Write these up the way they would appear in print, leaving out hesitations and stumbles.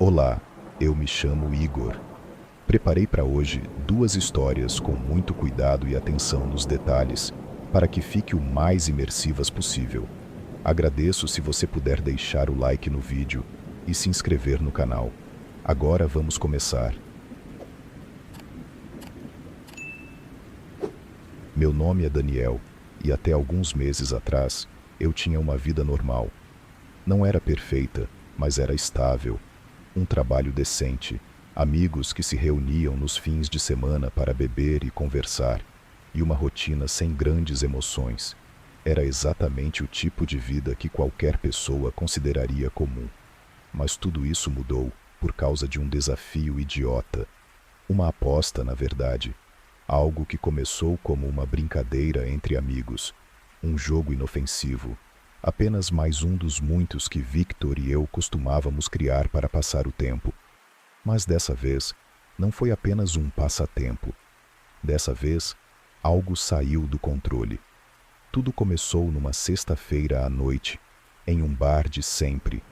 Olá, eu me chamo Igor. Preparei para hoje duas histórias com muito cuidado e atenção nos detalhes, para que fique o mais imersivas possível. Agradeço se você puder deixar o like no vídeo e se inscrever no canal. Agora vamos começar. Meu nome é Daniel e até alguns meses atrás eu tinha uma vida normal. Não era perfeita, mas era estável. Um trabalho decente, amigos que se reuniam nos fins de semana para beber e conversar, e uma rotina sem grandes emoções. Era exatamente o tipo de vida que qualquer pessoa consideraria comum. Mas tudo isso mudou por causa de um desafio idiota. Uma aposta, na verdade. Algo que começou como uma brincadeira entre amigos. Um jogo inofensivo. Apenas mais um dos muitos que Victor e eu costumávamos criar para passar o tempo. Mas dessa vez, não foi apenas um passatempo. Dessa vez, algo saiu do controle. Tudo começou numa sexta-feira à noite, em um bar de sempre.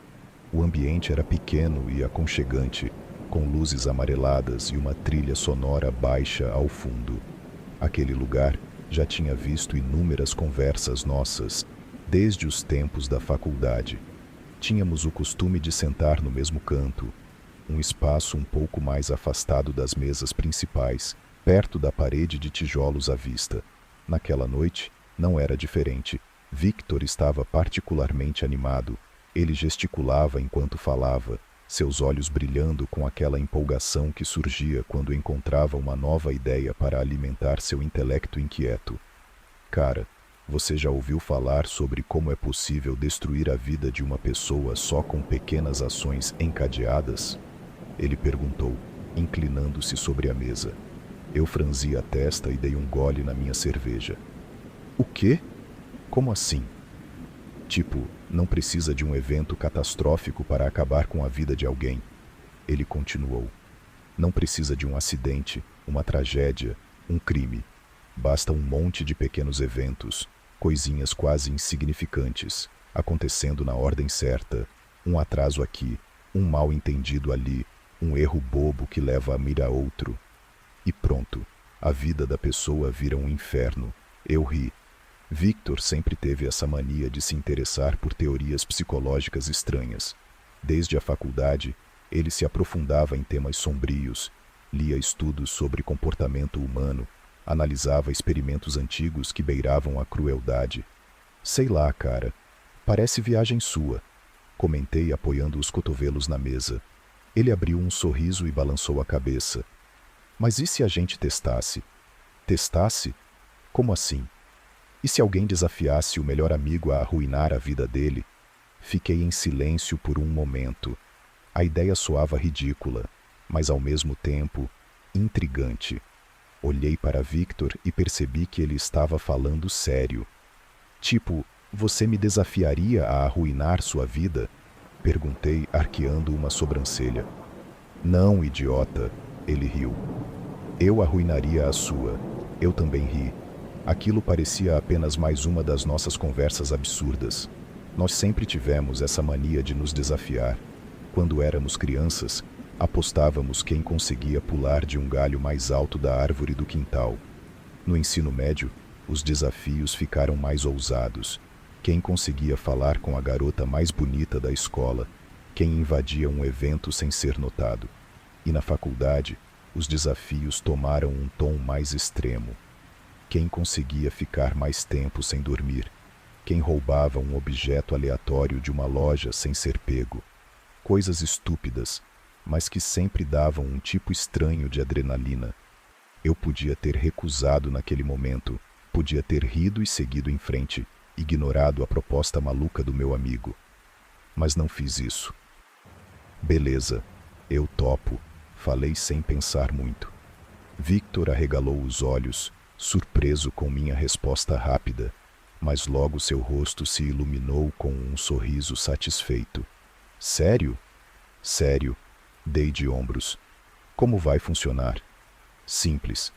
O ambiente era pequeno e aconchegante, com luzes amareladas e uma trilha sonora baixa ao fundo. Aquele lugar já tinha visto inúmeras conversas nossas, desde os tempos da faculdade. Tínhamos o costume de sentar no mesmo canto, um espaço um pouco mais afastado das mesas principais, perto da parede de tijolos à vista. Naquela noite, não era diferente. Victor estava particularmente animado. Ele gesticulava enquanto falava, seus olhos brilhando com aquela empolgação que surgia quando encontrava uma nova ideia para alimentar seu intelecto inquieto. Cara, você já ouviu falar sobre como é possível destruir a vida de uma pessoa só com pequenas ações encadeadas? Ele perguntou, inclinando-se sobre a mesa. Eu franzi a testa e dei um gole na minha cerveja. O quê? Como assim? Tipo, não precisa de um evento catastrófico para acabar com a vida de alguém. Ele continuou. Não precisa de um acidente, uma tragédia, um crime. Basta um monte de pequenos eventos, coisinhas quase insignificantes, acontecendo na ordem certa, um atraso aqui, um mal-entendido ali, um erro bobo que leva a mira outro. E pronto, a vida da pessoa vira um inferno. Eu ri. Victor sempre teve essa mania de se interessar por teorias psicológicas estranhas. Desde a faculdade, ele se aprofundava em temas sombrios, lia estudos sobre comportamento humano, analisava experimentos antigos que beiravam a crueldade. Sei lá, cara. Parece viagem sua. Comentei apoiando os cotovelos na mesa. Ele abriu um sorriso e balançou a cabeça. Mas e se a gente testasse? Testasse? Como assim? E se alguém desafiasse o melhor amigo a arruinar a vida dele? Fiquei em silêncio por um momento. A ideia soava ridícula, mas ao mesmo tempo, intrigante. Olhei para Victor e percebi que ele estava falando sério. Tipo, você me desafiaria a arruinar sua vida? Perguntei, arqueando uma sobrancelha. Não, idiota, ele riu. Eu arruinaria a sua. Eu também ri. Aquilo parecia apenas mais uma das nossas conversas absurdas. Nós sempre tivemos essa mania de nos desafiar. Quando éramos crianças, apostávamos quem conseguia pular de um galho mais alto da árvore do quintal. No ensino médio, os desafios ficaram mais ousados. Quem conseguia falar com a garota mais bonita da escola, quem invadia um evento sem ser notado. E na faculdade, os desafios tomaram um tom mais extremo. Quem conseguia ficar mais tempo sem dormir, quem roubava um objeto aleatório de uma loja sem ser pego. Coisas estúpidas, mas que sempre davam um tipo estranho de adrenalina. Eu podia ter recusado naquele momento, podia ter rido e seguido em frente, ignorado a proposta maluca do meu amigo. Mas não fiz isso. Beleza, eu topo, falei sem pensar muito. Victor arregalou os olhos, surpreso com minha resposta rápida, mas logo seu rosto se iluminou com um sorriso satisfeito. Sério? Sério, dei de ombros. Como vai funcionar? Simples.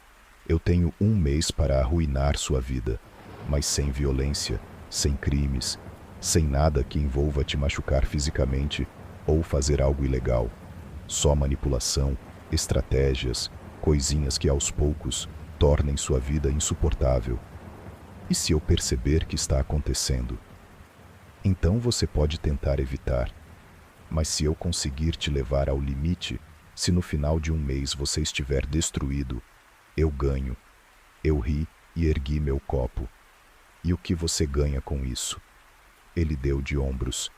Eu tenho um mês para arruinar sua vida, mas sem violência, sem crimes, sem nada que envolva te machucar fisicamente ou fazer algo ilegal. Só manipulação, estratégias, coisinhas que aos poucos tornem sua vida insuportável. E se eu perceber que está acontecendo? Então você pode tentar evitar. Mas se eu conseguir te levar ao limite, se no final de um mês você estiver destruído, eu ganho. Eu ri e ergui meu copo. E o que você ganha com isso? Ele deu de ombros.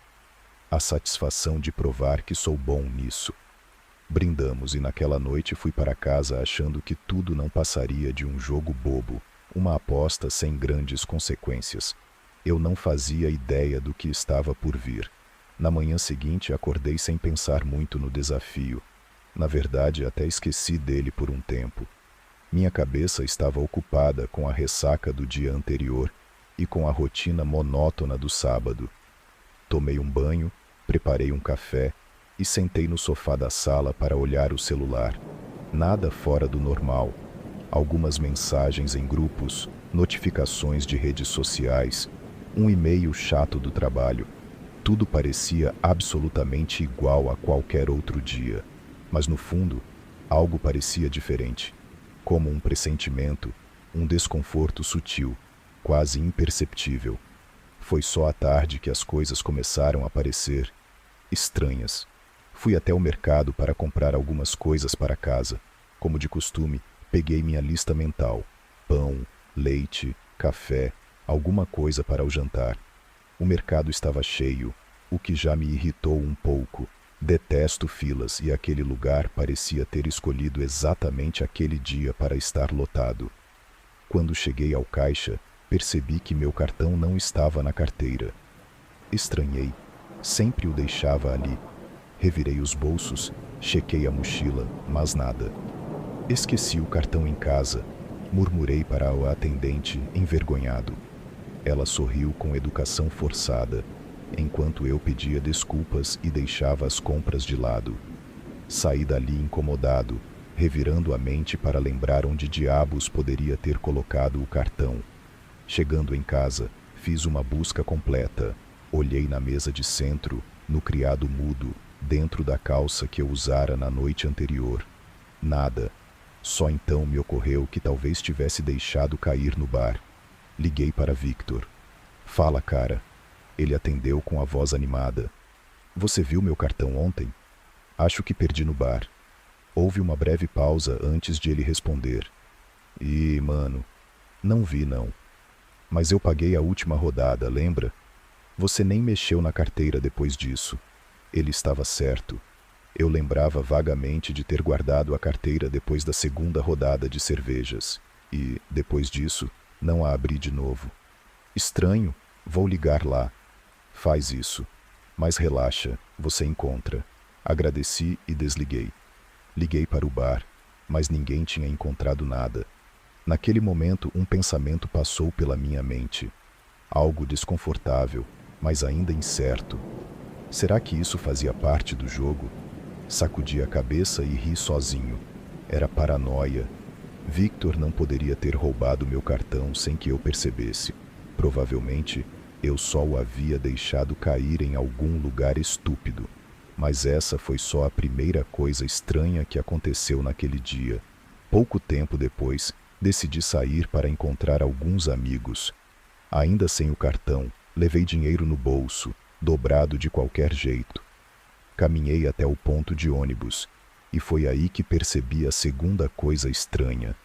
A satisfação de provar que sou bom nisso. Brindamos e naquela noite fui para casa achando que tudo não passaria de um jogo bobo, uma aposta sem grandes consequências. Eu não fazia ideia do que estava por vir. Na manhã seguinte acordei sem pensar muito no desafio. Na verdade, até esqueci dele por um tempo. Minha cabeça estava ocupada com a ressaca do dia anterior e com a rotina monótona do sábado. Tomei um banho, preparei um café e sentei no sofá da sala para olhar o celular. Nada fora do normal. Algumas mensagens em grupos, notificações de redes sociais, um e-mail chato do trabalho. Tudo parecia absolutamente igual a qualquer outro dia. Mas no fundo, algo parecia diferente. Como um pressentimento, um desconforto sutil, quase imperceptível. Foi só à tarde que as coisas começaram a parecer estranhas. Fui até o mercado para comprar algumas coisas para casa. Como de costume, peguei minha lista mental. Pão, leite, café, alguma coisa para o jantar. O mercado estava cheio, o que já me irritou um pouco. Detesto filas e aquele lugar parecia ter escolhido exatamente aquele dia para estar lotado. Quando cheguei ao caixa, percebi que meu cartão não estava na carteira. Estranhei. Sempre o deixava ali. Revirei os bolsos, chequei a mochila, mas nada. Esqueci o cartão em casa, murmurei para a atendente, envergonhado. Ela sorriu com educação forçada, enquanto eu pedia desculpas e deixava as compras de lado. Saí dali incomodado, revirando a mente para lembrar onde diabos poderia ter colocado o cartão. Chegando em casa, fiz uma busca completa. Olhei na mesa de centro, no criado mudo, dentro da calça que eu usara na noite anterior. Nada. Só então me ocorreu que talvez tivesse deixado cair no bar. Liguei para Victor. Fala, cara. Ele atendeu com a voz animada. Você viu meu cartão ontem? Acho que perdi no bar. Houve uma breve pausa antes de ele responder. Mano, não vi não. Mas eu paguei a última rodada, lembra? Você nem mexeu na carteira depois disso. Ele estava certo. Eu lembrava vagamente de ter guardado a carteira depois da segunda rodada de cervejas. E, depois disso, não a abri de novo. Estranho, vou ligar lá. Faz isso. Mas relaxa, você encontra. Agradeci e desliguei. Liguei para o bar, mas ninguém tinha encontrado nada. Naquele momento, um pensamento passou pela minha mente. Algo desconfortável, mas ainda incerto. Será que isso fazia parte do jogo? Sacudi a cabeça e ri sozinho. Era paranoia. Victor não poderia ter roubado meu cartão sem que eu percebesse. Provavelmente, eu só o havia deixado cair em algum lugar estúpido. Mas essa foi só a primeira coisa estranha que aconteceu naquele dia. Pouco tempo depois, decidi sair para encontrar alguns amigos. Ainda sem o cartão, levei dinheiro no bolso, dobrado de qualquer jeito. Caminhei até o ponto de ônibus, e foi aí que percebi a segunda coisa estranha.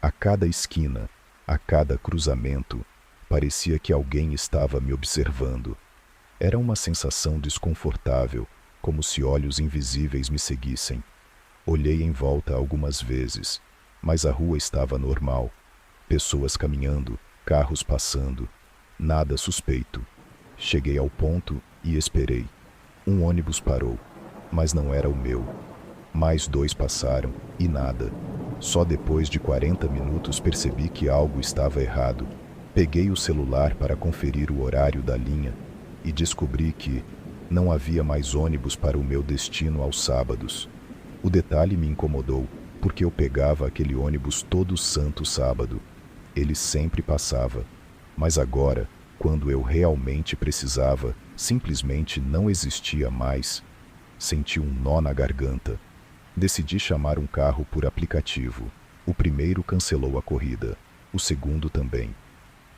A cada esquina, a cada cruzamento, parecia que alguém estava me observando. Era uma sensação desconfortável, como se olhos invisíveis me seguissem. Olhei em volta algumas vezes, mas a rua estava normal. Pessoas caminhando, carros passando. Nada suspeito. Cheguei ao ponto e esperei. Um ônibus parou, mas não era o meu. Mais 2 passaram e nada. Só depois de 40 minutos percebi que algo estava errado. Peguei o celular para conferir o horário da linha e descobri que não havia mais ônibus para o meu destino aos sábados. O detalhe me incomodou, porque eu pegava aquele ônibus todo santo sábado. Ele sempre passava, mas agora, quando eu realmente precisava, simplesmente não existia mais. Senti um nó na garganta. Decidi chamar um carro por aplicativo. O primeiro cancelou a corrida. O segundo também.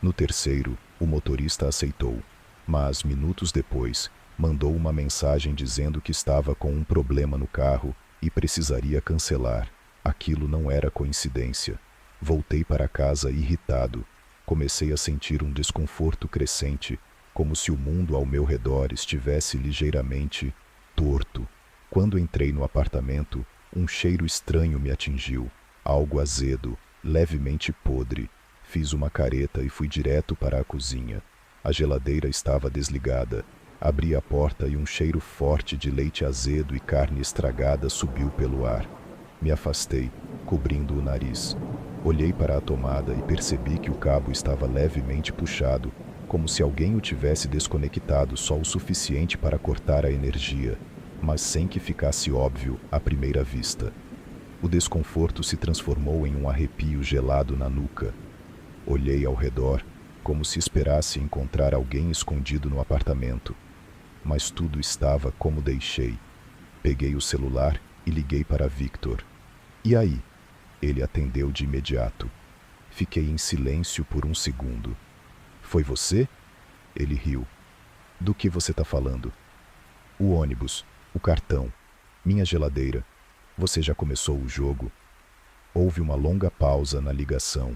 No terceiro, o motorista aceitou. Mas, minutos depois, mandou uma mensagem dizendo que estava com um problema no carro e precisaria cancelar. Aquilo não era coincidência. Voltei para casa irritado. Comecei a sentir um desconforto crescente, como se o mundo ao meu redor estivesse ligeiramente torto. Quando entrei no apartamento, um cheiro estranho me atingiu. Algo azedo, levemente podre. Fiz uma careta e fui direto para a cozinha. A geladeira estava desligada. Abri a porta e um cheiro forte de leite azedo e carne estragada subiu pelo ar. Me afastei, cobrindo o nariz. Olhei para a tomada e percebi que o cabo estava levemente puxado, como se alguém o tivesse desconectado só o suficiente para cortar a energia, mas sem que ficasse óbvio à primeira vista. O desconforto se transformou em um arrepio gelado na nuca. Olhei ao redor, como se esperasse encontrar alguém escondido no apartamento. Mas tudo estava como deixei. Peguei o celular e liguei para Victor. E aí? Ele atendeu de imediato. Fiquei em silêncio por um segundo. Foi você? Ele riu. Do que você está falando? O ônibus, o cartão, minha geladeira. Você já começou o jogo? Houve uma longa pausa na ligação.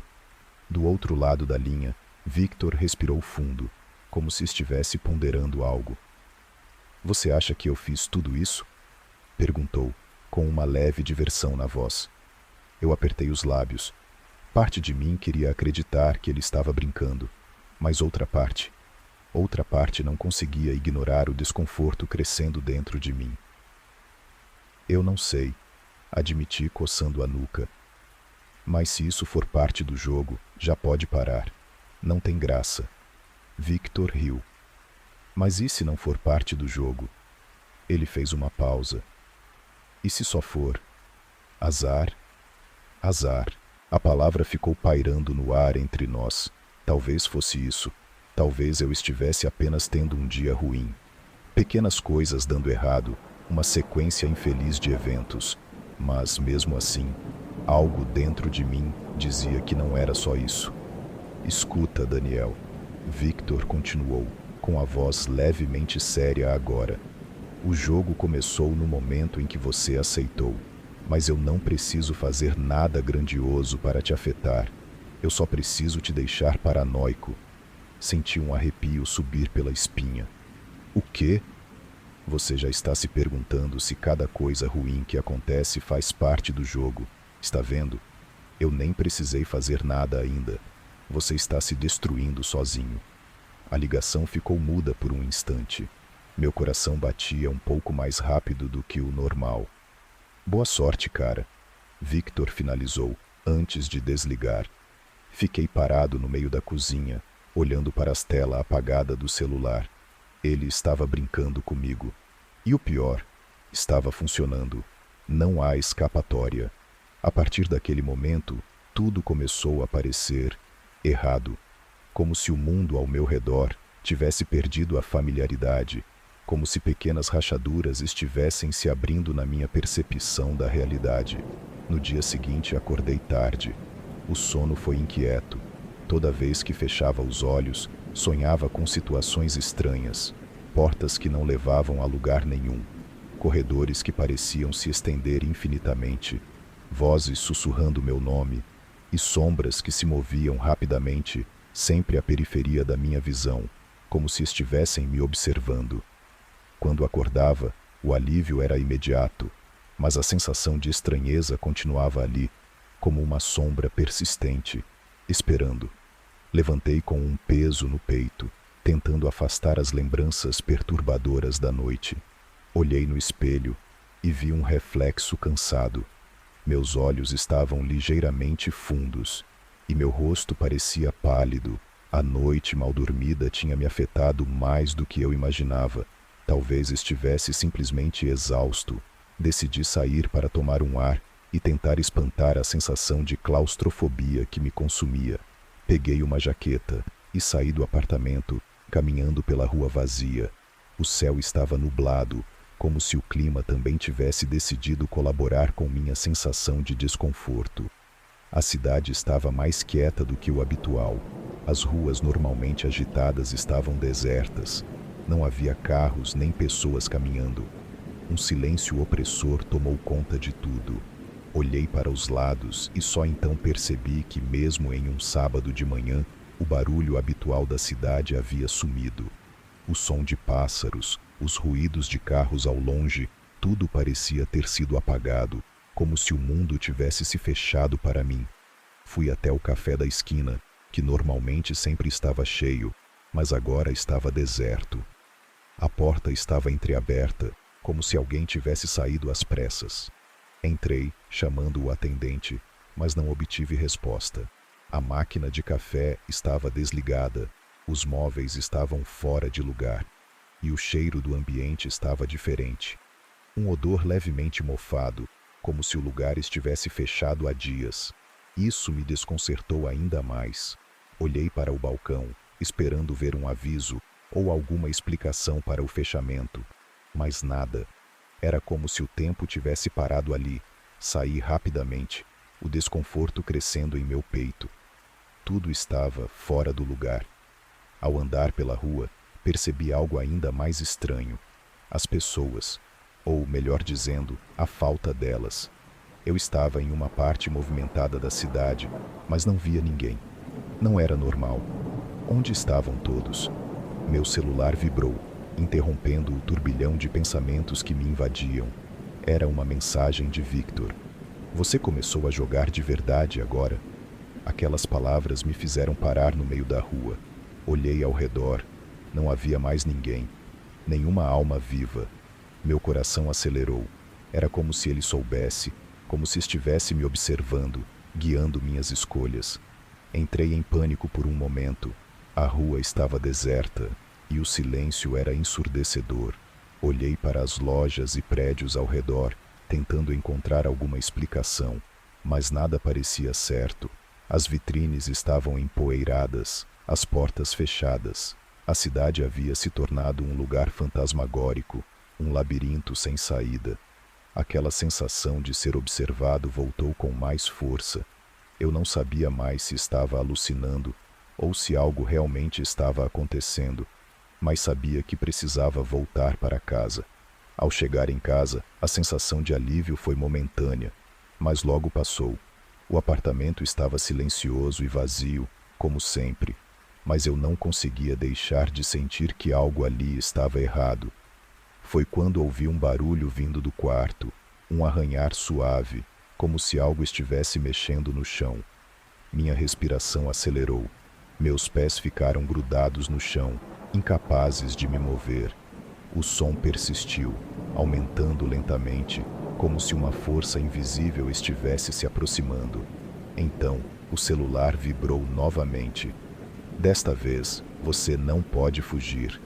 Do outro lado da linha, Victor respirou fundo, como se estivesse ponderando algo. Você acha que eu fiz tudo isso? Perguntou, com uma leve diversão na voz. Eu apertei os lábios. Parte de mim queria acreditar que ele estava brincando, mas outra parte não conseguia ignorar o desconforto crescendo dentro de mim. Eu não sei, admiti coçando a nuca. Mas se isso for parte do jogo, já pode parar. Não tem graça. Victor riu. Mas e se não for parte do jogo? Ele fez uma pausa. E se só for? Azar? Azar. A palavra ficou pairando no ar entre nós. Talvez fosse isso. Talvez eu estivesse apenas tendo um dia ruim. Pequenas coisas dando errado, uma sequência infeliz de eventos. Mas, mesmo assim, algo dentro de mim dizia que não era só isso. Escuta, Daniel. Victor continuou, com a voz levemente séria agora. O jogo começou no momento em que você aceitou, mas eu não preciso fazer nada grandioso para te afetar. Eu só preciso te deixar paranoico. Senti um arrepio subir pela espinha. O quê? Você já está se perguntando se cada coisa ruim que acontece faz parte do jogo. Está vendo? Eu nem precisei fazer nada ainda. Você está se destruindo sozinho. A ligação ficou muda por um instante. Meu coração batia um pouco mais rápido do que o normal. Boa sorte, cara. Victor finalizou, antes de desligar. Fiquei parado no meio da cozinha, olhando para a tela apagada do celular. Ele estava brincando comigo. E o pior, estava funcionando. Não há escapatória. A partir daquele momento, tudo começou a parecer errado. Como se o mundo ao meu redor tivesse perdido a familiaridade. Como se pequenas rachaduras estivessem se abrindo na minha percepção da realidade. No dia seguinte, acordei tarde. O sono foi inquieto. Toda vez que fechava os olhos, sonhava com situações estranhas. Portas que não levavam a lugar nenhum. Corredores que pareciam se estender infinitamente. Vozes sussurrando meu nome. E sombras que se moviam rapidamente, sempre à periferia da minha visão, como se estivessem me observando. Quando acordava, o alívio era imediato, mas a sensação de estranheza continuava ali, como uma sombra persistente, esperando. Levantei com um peso no peito, tentando afastar as lembranças perturbadoras da noite. Olhei no espelho e vi um reflexo cansado. Meus olhos estavam ligeiramente fundos e meu rosto parecia pálido. A noite mal dormida tinha me afetado mais do que eu imaginava. Talvez estivesse simplesmente exausto. Decidi sair para tomar um ar e tentar espantar a sensação de claustrofobia que me consumia. Peguei uma jaqueta e saí do apartamento, caminhando pela rua vazia. O céu estava nublado, como se o clima também tivesse decidido colaborar com minha sensação de desconforto. A cidade estava mais quieta do que o habitual. As ruas normalmente agitadas estavam desertas. Não havia carros nem pessoas caminhando. Um silêncio opressor tomou conta de tudo. Olhei para os lados e só então percebi que, mesmo em um sábado de manhã, o barulho habitual da cidade havia sumido. O som de pássaros, os ruídos de carros ao longe, tudo parecia ter sido apagado, como se o mundo tivesse se fechado para mim. Fui até o café da esquina, que normalmente sempre estava cheio, mas agora estava deserto. A porta estava entreaberta, como se alguém tivesse saído às pressas. Entrei, chamando o atendente, mas não obtive resposta. A máquina de café estava desligada, os móveis estavam fora de lugar, e o cheiro do ambiente estava diferente. Um odor levemente mofado, como se o lugar estivesse fechado há dias. Isso me desconcertou ainda mais. Olhei para o balcão, esperando ver um aviso ou alguma explicação para o fechamento, mas nada. Era como se o tempo tivesse parado ali. Saí rapidamente, o desconforto crescendo em meu peito. Tudo estava fora do lugar. Ao andar pela rua, percebi algo ainda mais estranho. As pessoas, ou melhor dizendo, a falta delas. Eu estava em uma parte movimentada da cidade, mas não via ninguém. Não era normal. Onde estavam todos? Meu celular vibrou, interrompendo o turbilhão de pensamentos que me invadiam. Era uma mensagem de Victor. Você começou a jogar de verdade agora? Aquelas palavras me fizeram parar no meio da rua. Olhei ao redor. Não havia mais ninguém. Nenhuma alma viva. Meu coração acelerou. Era como se ele soubesse, como se estivesse me observando, guiando minhas escolhas. Entrei em pânico por um momento. A rua estava deserta e o silêncio era ensurdecedor. Olhei para as lojas e prédios ao redor, tentando encontrar alguma explicação, mas nada parecia certo. As vitrines estavam empoeiradas, as portas fechadas. A cidade havia se tornado um lugar fantasmagórico, um labirinto sem saída. Aquela sensação de ser observado voltou com mais força. Eu não sabia mais se estava alucinando ou se algo realmente estava acontecendo, mas sabia que precisava voltar para casa. Ao chegar em casa, a sensação de alívio foi momentânea, mas logo passou. O apartamento estava silencioso e vazio, como sempre, mas eu não conseguia deixar de sentir que algo ali estava errado. Foi quando ouvi um barulho vindo do quarto, um arranhar suave, como se algo estivesse mexendo no chão. Minha respiração acelerou. Meus pés ficaram grudados no chão, incapazes de me mover. O som persistiu, aumentando lentamente, como se uma força invisível estivesse se aproximando. Então, o celular vibrou novamente. Desta vez, você não pode fugir.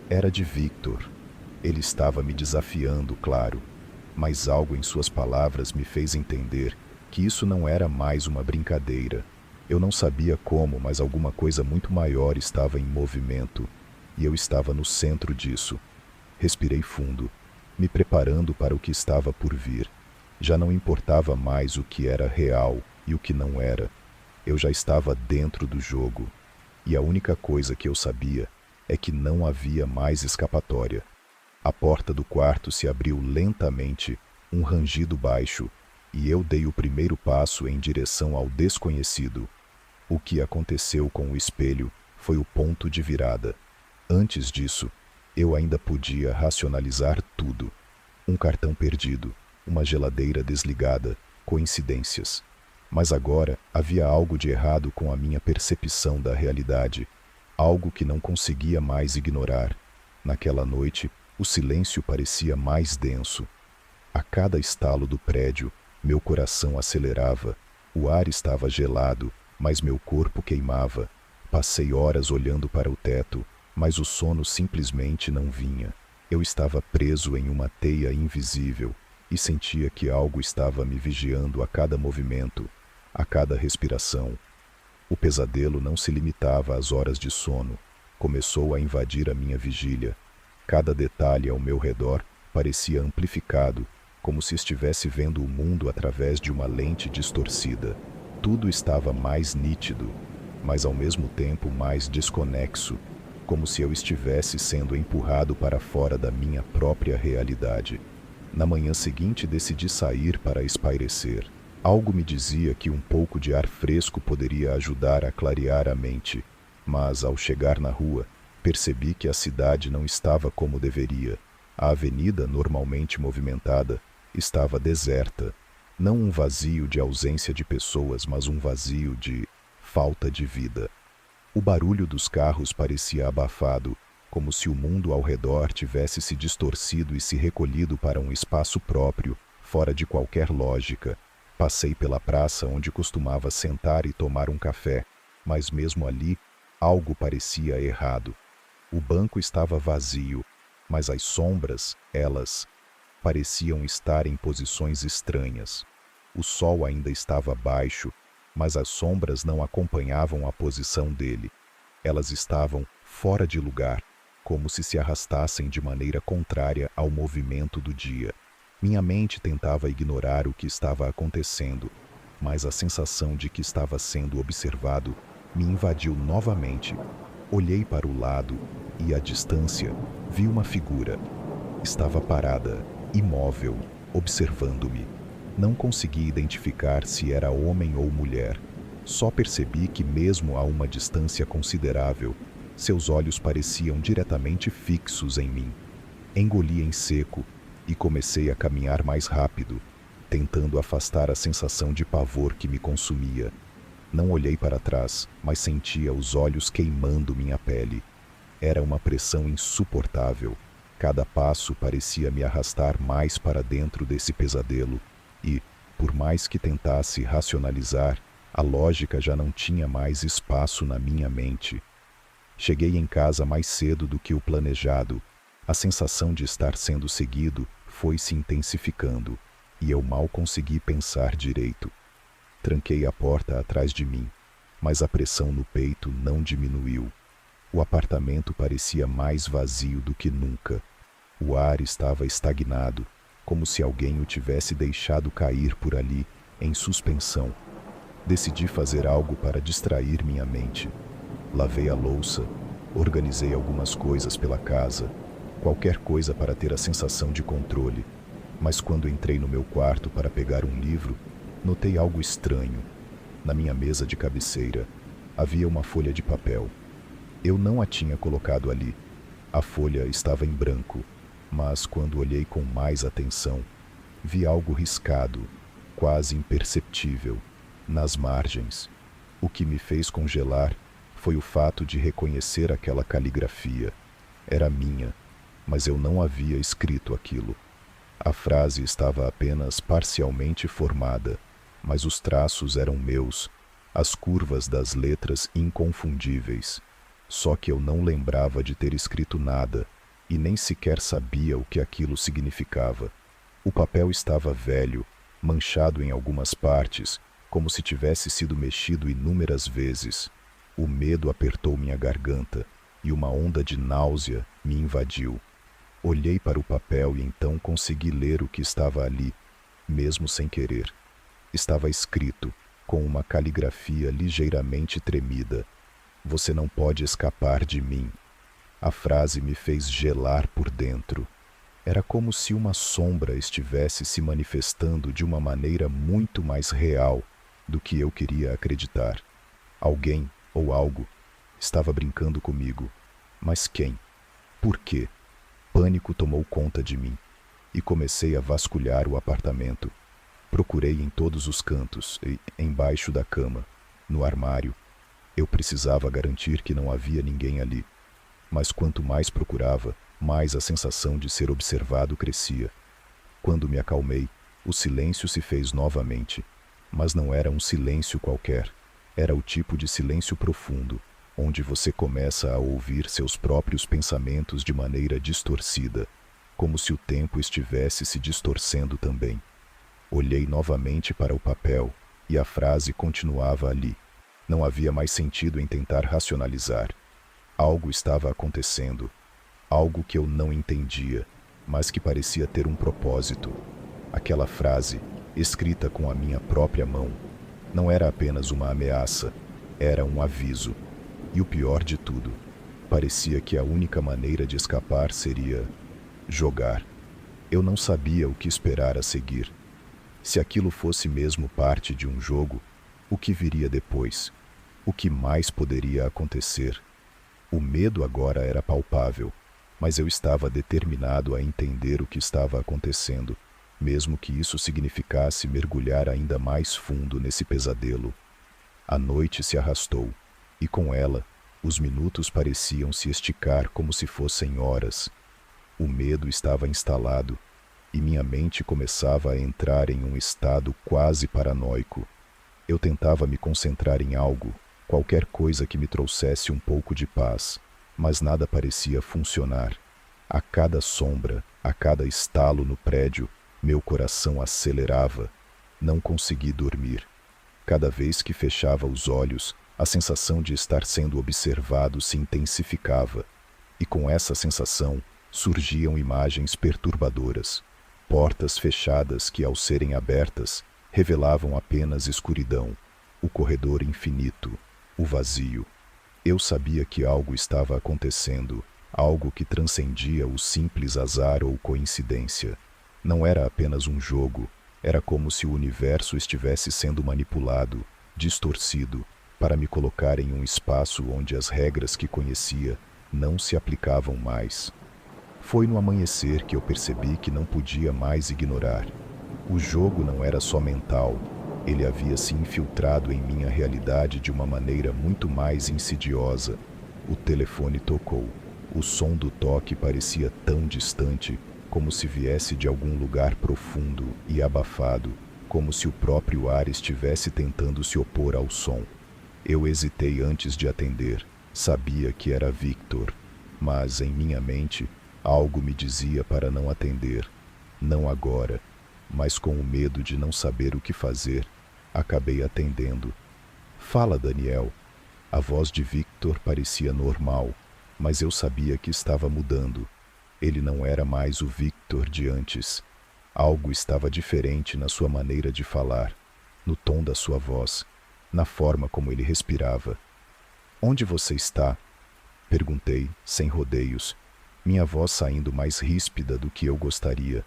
Era de Victor. Ele estava me desafiando, claro, mas algo em suas palavras me fez entender que isso não era mais uma brincadeira. Eu não sabia como, mas alguma coisa muito maior estava em movimento, e eu estava no centro disso. Respirei fundo, me preparando para o que estava por vir. Já não importava mais o que era real e o que não era. Eu já estava dentro do jogo, e a única coisa que eu sabia é que não havia mais escapatória. A porta do quarto se abriu lentamente, um rangido baixo, e eu dei o primeiro passo em direção ao desconhecido. O que aconteceu com o espelho foi o ponto de virada. Antes disso, eu ainda podia racionalizar tudo. Um cartão perdido, uma geladeira desligada, coincidências. Mas agora havia algo de errado com a minha percepção da realidade, algo que não conseguia mais ignorar. Naquela noite, o silêncio parecia mais denso. A cada estalo do prédio, meu coração acelerava. O ar estava gelado, mas meu corpo queimava. Passei horas olhando para o teto, mas o sono simplesmente não vinha. Eu estava preso em uma teia invisível e sentia que algo estava me vigiando a cada movimento, a cada respiração. O pesadelo não se limitava às horas de sono. Começou a invadir a minha vigília. Cada detalhe ao meu redor parecia amplificado, como se estivesse vendo o mundo através de uma lente distorcida. Tudo estava mais nítido, mas ao mesmo tempo mais desconexo, como se eu estivesse sendo empurrado para fora da minha própria realidade. Na manhã seguinte decidi sair para espairecer. Algo me dizia que um pouco de ar fresco poderia ajudar a clarear a mente, mas ao chegar na rua, percebi que a cidade não estava como deveria. A avenida, normalmente movimentada, estava deserta. Não um vazio de ausência de pessoas, mas um vazio de falta de vida. O barulho dos carros parecia abafado, como se o mundo ao redor tivesse se distorcido e se recolhido para um espaço próprio, fora de qualquer lógica. Passei pela praça onde costumava sentar e tomar um café, mas mesmo ali, algo parecia errado. O banco estava vazio, mas as sombras, elas, pareciam estar em posições estranhas. O sol ainda estava baixo, mas as sombras não acompanhavam a posição dele. Elas estavam fora de lugar, como se arrastassem de maneira contrária ao movimento do dia. Minha mente tentava ignorar o que estava acontecendo, mas a sensação de que estava sendo observado me invadiu novamente. Olhei para o lado e, à distância, vi uma figura. Estava parada, imóvel, observando-me. Não consegui identificar se era homem ou mulher. Só percebi que, mesmo a uma distância considerável, seus olhos pareciam diretamente fixos em mim. Engoli em seco e comecei a caminhar mais rápido, tentando afastar a sensação de pavor que me consumia. Não olhei para trás, mas sentia os olhos queimando minha pele. Era uma pressão insuportável. Cada passo parecia me arrastar mais para dentro desse pesadelo e, por mais que tentasse racionalizar, a lógica já não tinha mais espaço na minha mente. Cheguei em casa mais cedo do que o planejado. A sensação de estar sendo seguido foi se intensificando e eu mal consegui pensar direito. Tranquei a porta atrás de mim, mas a pressão no peito não diminuiu. O apartamento parecia mais vazio do que nunca. O ar estava estagnado, como se alguém o tivesse deixado cair por ali, em suspensão. Decidi fazer algo para distrair minha mente. Lavei a louça, organizei algumas coisas pela casa, qualquer coisa para ter a sensação de controle. Mas quando entrei no meu quarto para pegar um livro, notei algo estranho. Na minha mesa de cabeceira, havia uma folha de papel. Eu não a tinha colocado ali. A folha estava em branco, mas quando olhei com mais atenção, vi algo riscado, quase imperceptível, nas margens. O que me fez congelar foi o fato de reconhecer aquela caligrafia. Era minha, mas eu não havia escrito aquilo. A frase estava apenas parcialmente formada, mas os traços eram meus, as curvas das letras inconfundíveis. Só que eu não lembrava de ter escrito nada e nem sequer sabia o que aquilo significava. O papel estava velho, manchado em algumas partes, como se tivesse sido mexido inúmeras vezes. O medo apertou minha garganta e uma onda de náusea me invadiu. Olhei para o papel e então consegui ler o que estava ali, mesmo sem querer. Estava escrito, com uma caligrafia ligeiramente tremida: "Você não pode escapar de mim." A frase me fez gelar por dentro. Era como se uma sombra estivesse se manifestando de uma maneira muito mais real do que eu queria acreditar. Alguém, ou algo, estava brincando comigo. Mas quem? Por quê? Pânico tomou conta de mim e comecei a vasculhar o apartamento. Procurei em todos os cantos, embaixo da cama, no armário. Eu precisava garantir que não havia ninguém ali. Mas quanto mais procurava, mais a sensação de ser observado crescia. Quando me acalmei, o silêncio se fez novamente. Mas não era um silêncio qualquer. Era o tipo de silêncio profundo, onde você começa a ouvir seus próprios pensamentos de maneira distorcida, como se o tempo estivesse se distorcendo também. Olhei novamente para o papel e a frase continuava ali. Não havia mais sentido em tentar racionalizar. Algo estava acontecendo, algo que eu não entendia, mas que parecia ter um propósito. Aquela frase, escrita com a minha própria mão, não era apenas uma ameaça, era um aviso. E o pior de tudo, parecia que a única maneira de escapar seria jogar. Eu não sabia o que esperar a seguir. Se aquilo fosse mesmo parte de um jogo, o que viria depois? O que mais poderia acontecer? O medo agora era palpável, mas eu estava determinado a entender o que estava acontecendo, mesmo que isso significasse mergulhar ainda mais fundo nesse pesadelo. A noite se arrastou, e com ela, os minutos pareciam se esticar como se fossem horas. O medo estava instalado, e minha mente começava a entrar em um estado quase paranoico. Eu tentava me concentrar em algo, qualquer coisa que me trouxesse um pouco de paz, mas nada parecia funcionar. A cada sombra, a cada estalo no prédio, meu coração acelerava. Não consegui dormir. Cada vez que fechava os olhos, a sensação de estar sendo observado se intensificava. E com essa sensação, surgiam imagens perturbadoras. Portas fechadas que, ao serem abertas, revelavam apenas escuridão, o corredor infinito, o vazio. Eu sabia que algo estava acontecendo, algo que transcendia o simples azar ou coincidência. Não era apenas um jogo, era como se o universo estivesse sendo manipulado, distorcido, para me colocar em um espaço onde as regras que conhecia não se aplicavam mais. Foi no amanhecer que eu percebi que não podia mais ignorar. O jogo não era só mental, ele havia se infiltrado em minha realidade de uma maneira muito mais insidiosa. O telefone tocou. O som do toque parecia tão distante, como se viesse de algum lugar profundo e abafado, como se o próprio ar estivesse tentando se opor ao som. Eu hesitei antes de atender. Sabia que era Victor, mas em minha mente, algo me dizia para não atender. Não agora, mas com o medo de não saber o que fazer, acabei atendendo. Fala, Daniel. A voz de Victor parecia normal, mas eu sabia que estava mudando. Ele não era mais o Victor de antes. Algo estava diferente na sua maneira de falar, no tom da sua voz, na forma como ele respirava. Onde você está? Perguntei, sem rodeios, minha voz saindo mais ríspida do que eu gostaria.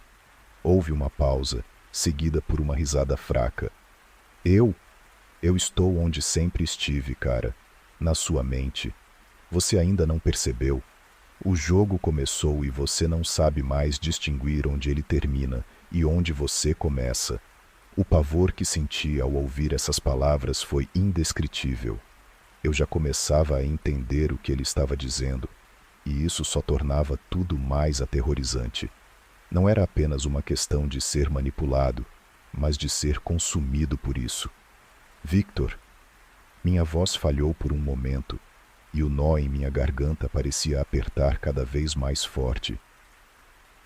Houve uma pausa, seguida por uma risada fraca. Eu estou onde sempre estive, cara. Na sua mente. Você ainda não percebeu? O jogo começou e você não sabe mais distinguir onde ele termina e onde você começa. O pavor que senti ao ouvir essas palavras foi indescritível. Eu já começava a entender o que ele estava dizendo, e isso só tornava tudo mais aterrorizante. Não era apenas uma questão de ser manipulado, mas de ser consumido por isso. Victor, minha voz falhou por um momento, e o nó em minha garganta parecia apertar cada vez mais forte.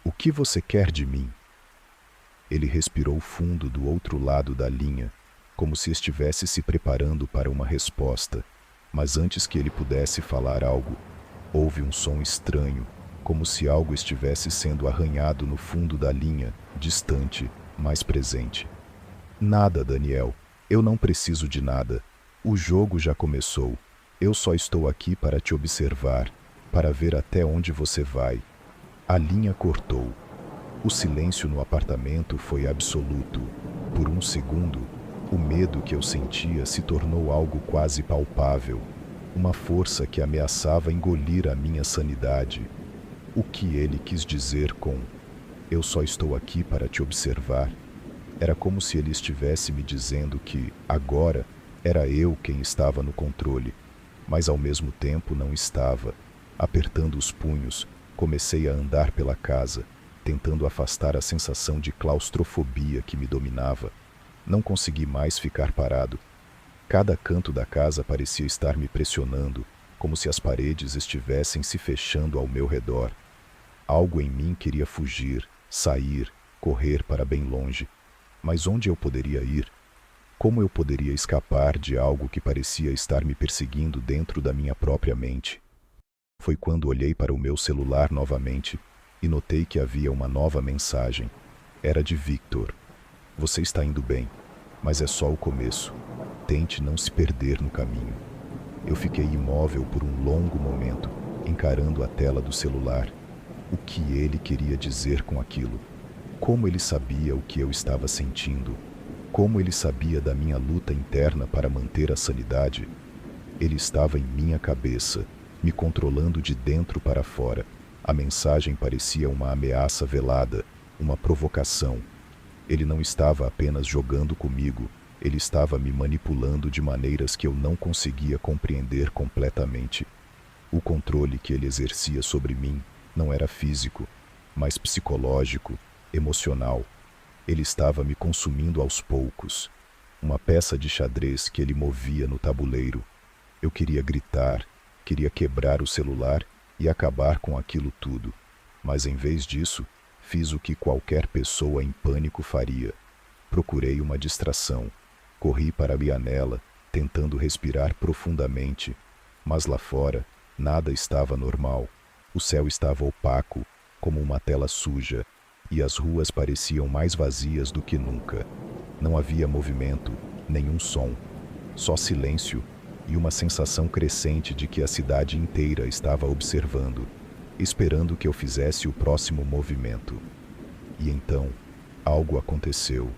O que você quer de mim? Ele respirou fundo do outro lado da linha, como se estivesse se preparando para uma resposta, mas antes que ele pudesse falar algo, houve um som estranho, como se algo estivesse sendo arranhado no fundo da linha, distante, mas presente. Nada, Daniel. Eu não preciso de nada. O jogo já começou. Eu só estou aqui para te observar, para ver até onde você vai. A linha cortou. O silêncio no apartamento foi absoluto. Por um segundo, o medo que eu sentia se tornou algo quase palpável, uma força que ameaçava engolir a minha sanidade. O que ele quis dizer com "eu só estou aqui para te observar"? Era como se ele estivesse me dizendo que, agora, era eu quem estava no controle, mas ao mesmo tempo não estava. Apertando os punhos, comecei a andar pela casa, tentando afastar a sensação de claustrofobia que me dominava. Não consegui mais ficar parado. Cada canto da casa parecia estar me pressionando, como se as paredes estivessem se fechando ao meu redor. Algo em mim queria fugir, sair, correr para bem longe. Mas onde eu poderia ir? Como eu poderia escapar de algo que parecia estar me perseguindo dentro da minha própria mente? Foi quando olhei para o meu celular novamente. e notei que havia uma nova mensagem. Era de Victor. Você está indo bem, mas é só o começo. Tente não se perder no caminho. Eu fiquei imóvel por um longo momento, encarando a tela do celular. O que ele queria dizer com aquilo? Como ele sabia o que eu estava sentindo? Como ele sabia da minha luta interna para manter a sanidade? Ele estava em minha cabeça, me controlando de dentro para fora. A mensagem parecia uma ameaça velada, uma provocação. Ele não estava apenas jogando comigo, ele estava me manipulando de maneiras que eu não conseguia compreender completamente. O controle que ele exercia sobre mim não era físico, mas psicológico, emocional. Ele estava me consumindo aos poucos. Uma peça de xadrez que ele movia no tabuleiro. Eu queria gritar, queria quebrar o celular e acabar com aquilo tudo. Mas em vez disso, fiz o que qualquer pessoa em pânico faria. Procurei uma distração. Corri para a janela, tentando respirar profundamente. Mas lá fora, nada estava normal. O céu estava opaco, como uma tela suja, e as ruas pareciam mais vazias do que nunca. Não havia movimento, nenhum som, só silêncio e uma sensação crescente de que a cidade inteira estava observando, esperando que eu fizesse o próximo movimento. E então, algo aconteceu.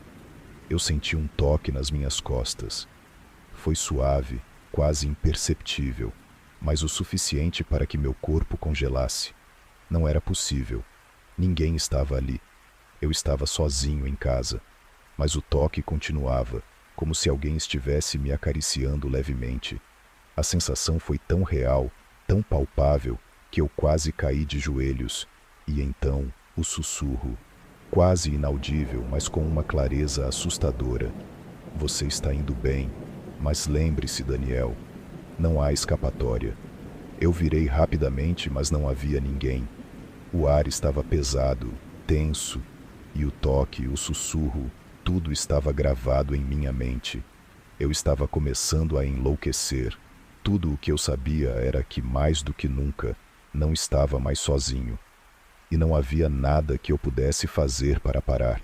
Eu senti um toque nas minhas costas. Foi suave, quase imperceptível, mas o suficiente para que meu corpo congelasse. Não era possível. Ninguém estava ali. Eu estava sozinho em casa, mas o toque continuava, como se alguém estivesse me acariciando levemente. A sensação foi tão real, tão palpável, que eu quase caí de joelhos. E então, o sussurro, quase inaudível, mas com uma clareza assustadora. Você está indo bem, mas lembre-se, Daniel, não há escapatória. Eu virei rapidamente, mas não havia ninguém. O ar estava pesado, tenso, e o toque, o sussurro, tudo estava gravado em minha mente. Eu estava começando a enlouquecer. Tudo o que eu sabia era que, mais do que nunca, não estava mais sozinho. E não havia nada que eu pudesse fazer para parar.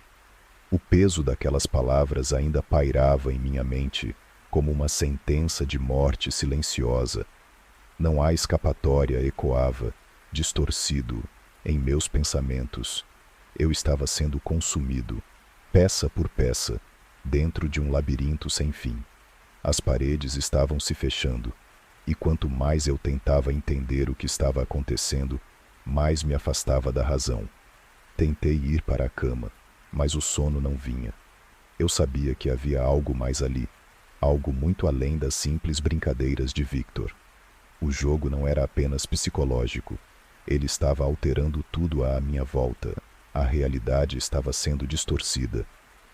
O peso daquelas palavras ainda pairava em minha mente, como uma sentença de morte silenciosa. Não há escapatória, ecoava, distorcido, em meus pensamentos. Eu estava sendo consumido, peça por peça, dentro de um labirinto sem fim. As paredes estavam se fechando, e quanto mais eu tentava entender o que estava acontecendo, mais me afastava da razão. Tentei ir para a cama, mas o sono não vinha. Eu sabia que havia algo mais ali, algo muito além das simples brincadeiras de Victor. O jogo não era apenas psicológico, ele estava alterando tudo à minha volta. A realidade estava sendo distorcida,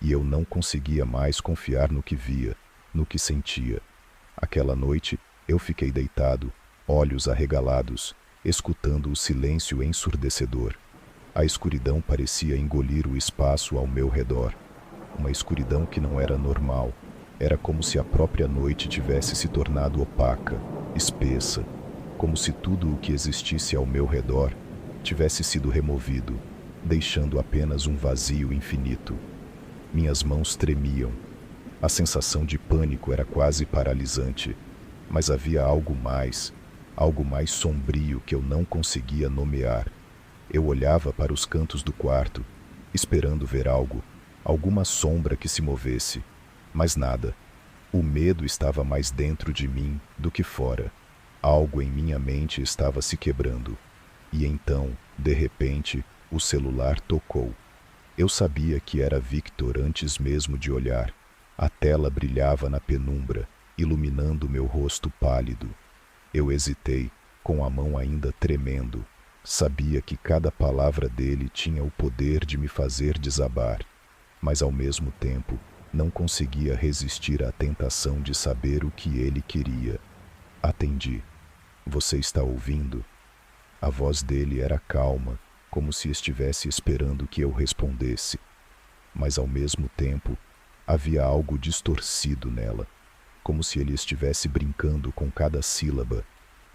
e eu não conseguia mais confiar no que via, no que sentia. Aquela noite, eu fiquei deitado, olhos arregalados, escutando o silêncio ensurdecedor. A escuridão parecia engolir o espaço ao meu redor. Uma escuridão que não era normal. Era como se a própria noite tivesse se tornado opaca, espessa, como se tudo o que existisse ao meu redor tivesse sido removido, deixando apenas um vazio infinito. Minhas mãos tremiam. A sensação de pânico era quase paralisante, mas havia algo mais sombrio que eu não conseguia nomear. Eu olhava para os cantos do quarto, esperando ver algo, alguma sombra que se movesse, mas nada. O medo estava mais dentro de mim do que fora. Algo em minha mente estava se quebrando. E então, de repente, o celular tocou. Eu sabia que era Victor antes mesmo de olhar. A tela brilhava na penumbra, iluminando meu rosto pálido. Eu hesitei, com a mão ainda tremendo. Sabia que cada palavra dele tinha o poder de me fazer desabar, mas ao mesmo tempo não conseguia resistir à tentação de saber o que ele queria. Atendi. Você está ouvindo? A voz dele era calma, como se estivesse esperando que eu respondesse. Mas ao mesmo tempo, havia algo distorcido nela, como se ele estivesse brincando com cada sílaba.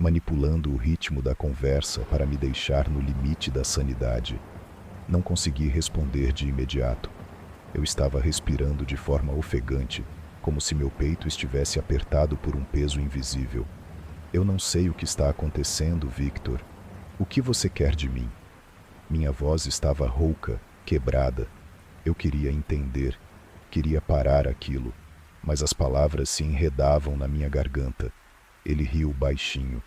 manipulando o ritmo da conversa para me deixar no limite da sanidade. Não consegui responder de imediato. Eu estava respirando de forma ofegante, como se meu peito estivesse apertado por um peso invisível. Eu não sei o que está acontecendo, Victor. O que você quer de mim? Minha voz estava rouca, quebrada. Eu queria entender, queria parar aquilo, mas as palavras se enredavam na minha garganta. Ele riu baixinho.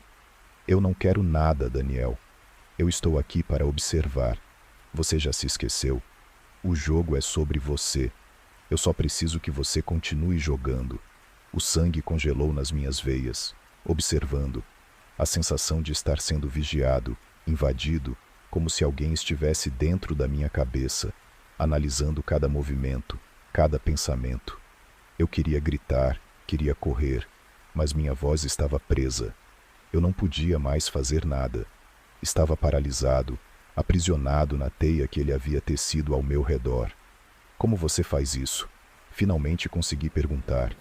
Eu não quero nada, Daniel. Eu estou aqui para observar. Você já se esqueceu? O jogo é sobre você. Eu só preciso que você continue jogando. O sangue congelou nas minhas veias, observando. A sensação de estar sendo vigiado, invadido, como se alguém estivesse dentro da minha cabeça, analisando cada movimento, cada pensamento. Eu queria gritar, queria correr, mas minha voz estava presa. Eu não podia mais fazer nada. Estava paralisado, aprisionado na teia que ele havia tecido ao meu redor. Como você faz isso? Finalmente consegui perguntar,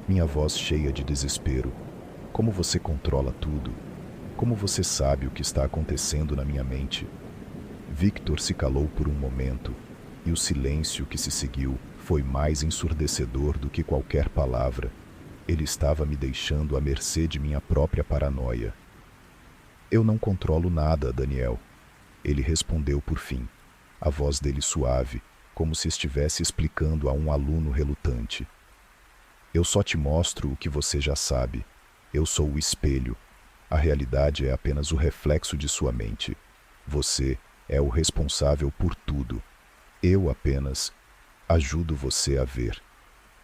minha voz cheia de desespero. Como você controla tudo? Como você sabe o que está acontecendo na minha mente? Victor se calou por um momento, e o silêncio que se seguiu foi mais ensurdecedor do que qualquer palavra. Ele estava me deixando à mercê de minha própria paranoia. Eu não controlo nada, Daniel. Ele respondeu por fim, a voz dele suave, como se estivesse explicando a um aluno relutante. Eu só te mostro o que você já sabe. Eu sou o espelho. A realidade é apenas o reflexo de sua mente. Você é o responsável por tudo. Eu apenas ajudo você a ver.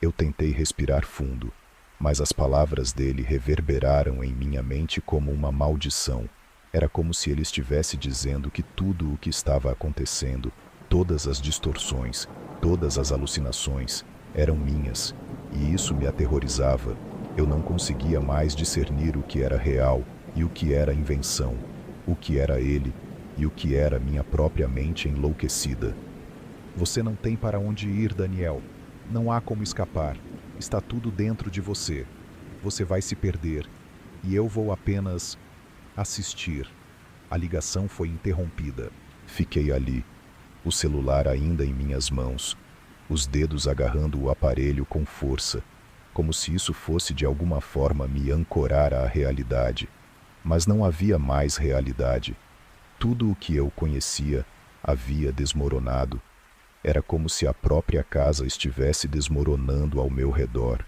Eu tentei respirar fundo, mas as palavras dele reverberaram em minha mente como uma maldição. Era como se ele estivesse dizendo que tudo o que estava acontecendo, todas as distorções, todas as alucinações, eram minhas, e isso me aterrorizava. Eu não conseguia mais discernir o que era real e o que era invenção, o que era ele e o que era minha própria mente enlouquecida. Você não tem para onde ir, Daniel. Não há como escapar. Está tudo dentro de você. Você vai se perder, e eu vou apenas assistir. A ligação foi interrompida. Fiquei ali, o celular ainda em minhas mãos, os dedos agarrando o aparelho com força, como se isso fosse de alguma forma me ancorar à realidade. Mas não havia mais realidade. Tudo o que eu conhecia havia desmoronado. Era como se a própria casa estivesse desmoronando ao meu redor.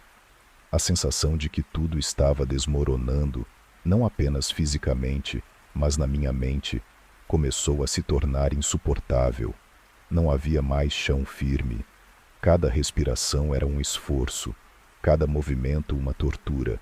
A sensação de que tudo estava desmoronando, não apenas fisicamente, mas na minha mente, começou a se tornar insuportável. Não havia mais chão firme. Cada respiração era um esforço, cada movimento uma tortura.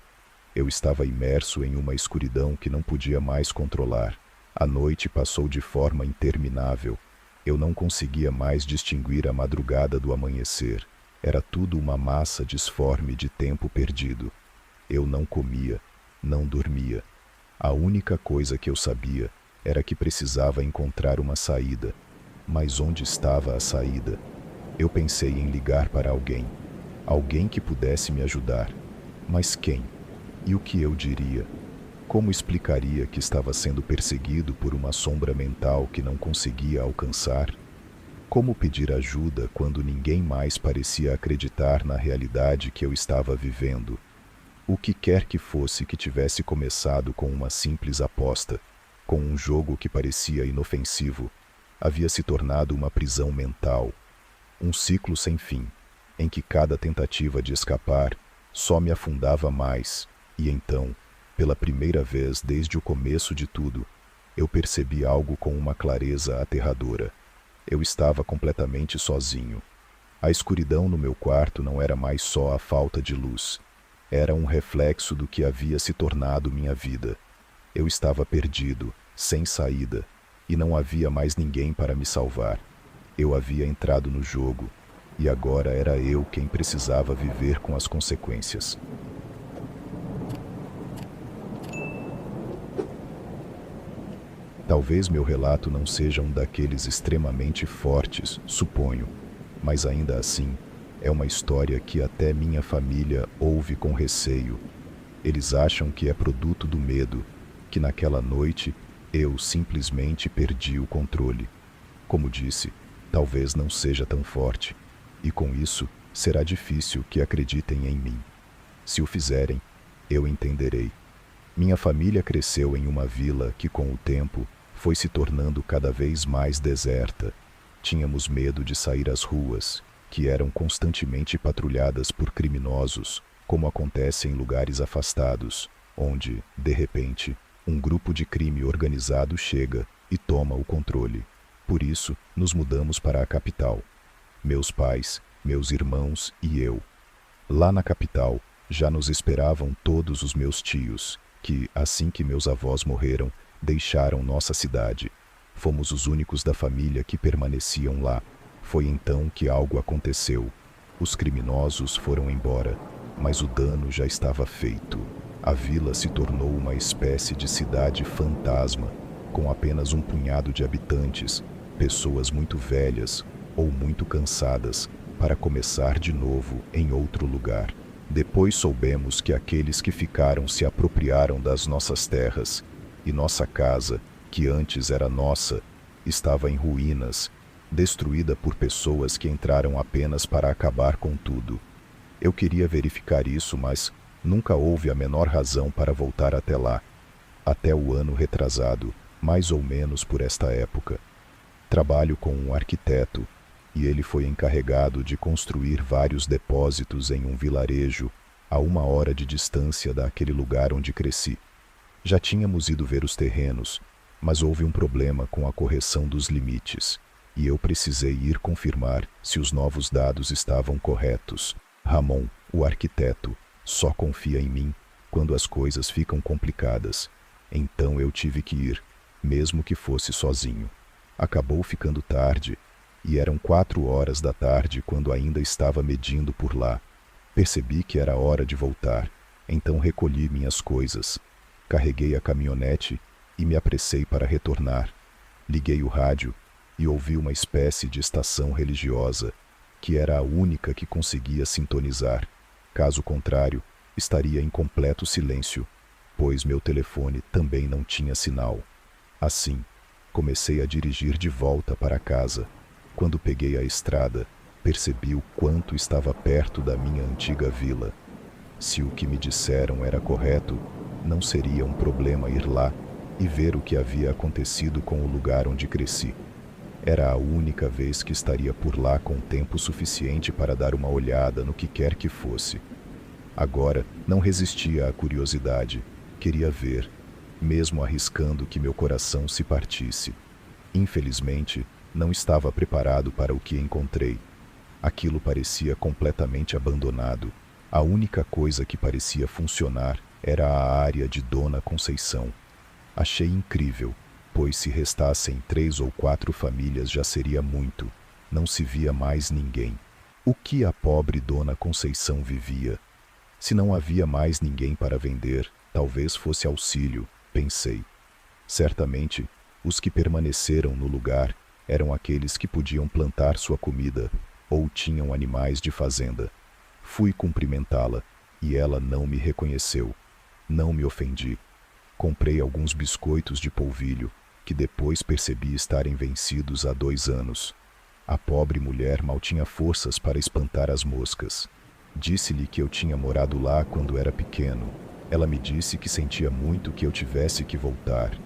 Eu estava imerso em uma escuridão que não podia mais controlar. A noite passou de forma interminável. Eu não conseguia mais distinguir a madrugada do amanhecer. Era tudo uma massa disforme de tempo perdido. Eu não comia, não dormia. A única coisa que eu sabia era que precisava encontrar uma saída. Mas onde estava a saída? Eu pensei em ligar para alguém. Alguém que pudesse me ajudar. Mas quem? E o que eu diria? Como explicaria que estava sendo perseguido por uma sombra mental que não conseguia alcançar? Como pedir ajuda quando ninguém mais parecia acreditar na realidade que eu estava vivendo? O que quer que fosse que tivesse começado com uma simples aposta, com um jogo que parecia inofensivo, havia se tornado uma prisão mental, um ciclo sem fim, em que cada tentativa de escapar só me afundava mais, e então, pela primeira vez desde o começo de tudo, eu percebi algo com uma clareza aterradora. Eu estava completamente sozinho. A escuridão no meu quarto não era mais só a falta de luz. Era um reflexo do que havia se tornado minha vida. Eu estava perdido, sem saída, e não havia mais ninguém para me salvar. Eu havia entrado no jogo, e agora era eu quem precisava viver com as consequências. Talvez meu relato não seja um daqueles extremamente fortes, suponho, mas ainda assim, é uma história que até minha família ouve com receio. Eles acham que é produto do medo, que naquela noite eu simplesmente perdi o controle. Como disse, talvez não seja tão forte, e com isso será difícil que acreditem em mim. Se o fizerem, eu entenderei. Minha família cresceu em uma vila que, com o tempo, foi se tornando cada vez mais deserta. Tínhamos medo de sair às ruas, que eram constantemente patrulhadas por criminosos, como acontece em lugares afastados, onde, de repente, um grupo de crime organizado chega e toma o controle. Por isso, nos mudamos para a capital. Meus pais, meus irmãos e eu. Lá na capital, já nos esperavam todos os meus tios, que, assim que meus avós morreram, deixaram nossa cidade. Fomos os únicos da família que permaneciam lá. Foi então que algo aconteceu. Os criminosos foram embora, mas o dano já estava feito. A vila se tornou uma espécie de cidade fantasma, com apenas um punhado de habitantes, pessoas muito velhas ou muito cansadas, para começar de novo em outro lugar. Depois soubemos que aqueles que ficaram se apropriaram das nossas terras, e nossa casa, que antes era nossa, estava em ruínas, destruída por pessoas que entraram apenas para acabar com tudo. Eu queria verificar isso, mas nunca houve a menor razão para voltar até lá. Até o ano retrasado, mais ou menos por esta época. Trabalho com um arquiteto, e ele foi encarregado de construir vários depósitos em um vilarejo a 1 hora de distância daquele lugar onde cresci. Já tínhamos ido ver os terrenos, mas houve um problema com a correção dos limites, e eu precisei ir confirmar se os novos dados estavam corretos. Ramon, o arquiteto, só confia em mim quando as coisas ficam complicadas. Então eu tive que ir, mesmo que fosse sozinho. Acabou ficando tarde, e eram 4 horas da tarde quando ainda estava medindo por lá. Percebi que era hora de voltar, então recolhi minhas coisas. Carreguei a caminhonete e me apressei para retornar. Liguei o rádio e ouvi uma espécie de estação religiosa, que era a única que conseguia sintonizar. Caso contrário, estaria em completo silêncio, pois meu telefone também não tinha sinal. Assim, comecei a dirigir de volta para casa. Quando peguei a estrada, percebi o quanto estava perto da minha antiga vila. Se o que me disseram era correto, não seria um problema ir lá e ver o que havia acontecido com o lugar onde cresci. Era a única vez que estaria por lá com tempo suficiente para dar uma olhada no que quer que fosse. Agora, não resistia à curiosidade. Queria ver, mesmo arriscando que meu coração se partisse. Infelizmente, não estava preparado para o que encontrei. Aquilo parecia completamente abandonado. A única coisa que parecia funcionar era a área de Dona Conceição. Achei incrível, pois se restassem 3 ou 4 famílias já seria muito. Não se via mais ninguém. O que a pobre Dona Conceição vivia? Se não havia mais ninguém para vender, talvez fosse auxílio, pensei. Certamente, os que permaneceram no lugar eram aqueles que podiam plantar sua comida ou tinham animais de fazenda. Fui cumprimentá-la e ela não me reconheceu. Não me ofendi. Comprei alguns biscoitos de polvilho, que depois percebi estarem vencidos há 2 anos. A pobre mulher mal tinha forças para espantar as moscas. Disse-lhe que eu tinha morado lá quando era pequeno. Ela me disse que sentia muito que eu tivesse que voltar.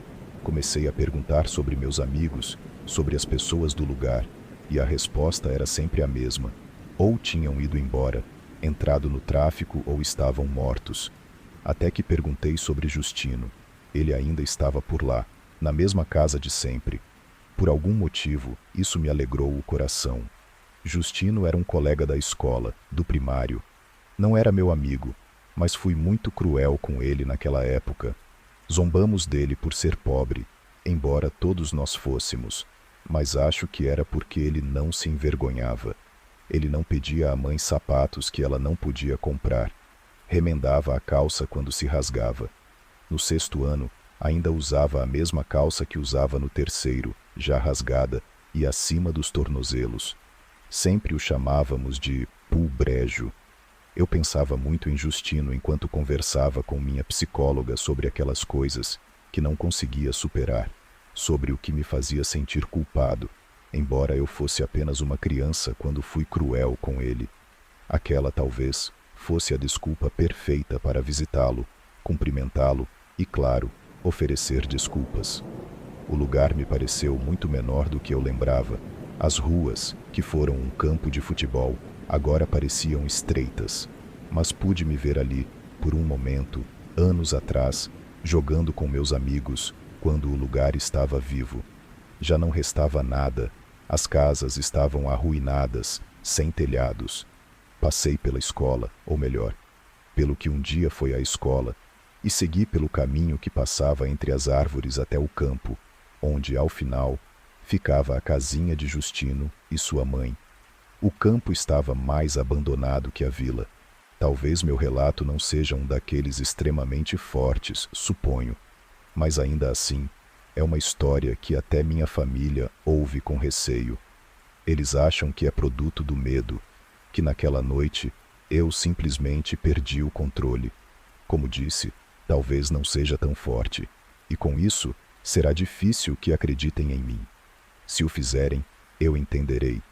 Comecei a perguntar sobre meus amigos, sobre as pessoas do lugar, e a resposta era sempre a mesma. Ou tinham ido embora, entrado no tráfico ou estavam mortos. Até que perguntei sobre Justino. Ele ainda estava por lá, na mesma casa de sempre. Por algum motivo, isso me alegrou o coração. Justino era um colega da escola, do primário. Não era meu amigo, mas fui muito cruel com ele naquela época. Zombamos dele por ser pobre, embora todos nós fôssemos, mas acho que era porque ele não se envergonhava. Ele não pedia à mãe sapatos que ela não podia comprar. Remendava a calça quando se rasgava. No 6º ano, ainda usava a mesma calça que usava no 3º, já rasgada e acima dos tornozelos. Sempre o chamávamos de Pul Brejo. Eu pensava muito em Justino enquanto conversava com minha psicóloga sobre aquelas coisas, que não conseguia superar, sobre o que me fazia sentir culpado, embora eu fosse apenas uma criança quando fui cruel com ele. Aquela talvez fosse a desculpa perfeita para visitá-lo, cumprimentá-lo e, claro, oferecer desculpas. O lugar me pareceu muito menor do que eu lembrava. As ruas, que foram um campo de futebol, agora pareciam estreitas, mas pude me ver ali, por um momento, anos atrás, jogando com meus amigos, quando o lugar estava vivo. Já não restava nada, as casas estavam arruinadas, sem telhados. Passei pela escola, ou melhor, pelo que um dia foi a escola, e segui pelo caminho que passava entre as árvores até o campo, onde, ao final, ficava a casinha de Justino e sua mãe. O campo estava mais abandonado que a vila. Talvez meu relato não seja um daqueles extremamente fortes, suponho, mas ainda assim, é uma história que até minha família ouve com receio. Eles acham que é produto do medo, que naquela noite eu simplesmente perdi o controle. Como disse, talvez não seja tão forte, e com isso será difícil que acreditem em mim. Se o fizerem, eu entenderei.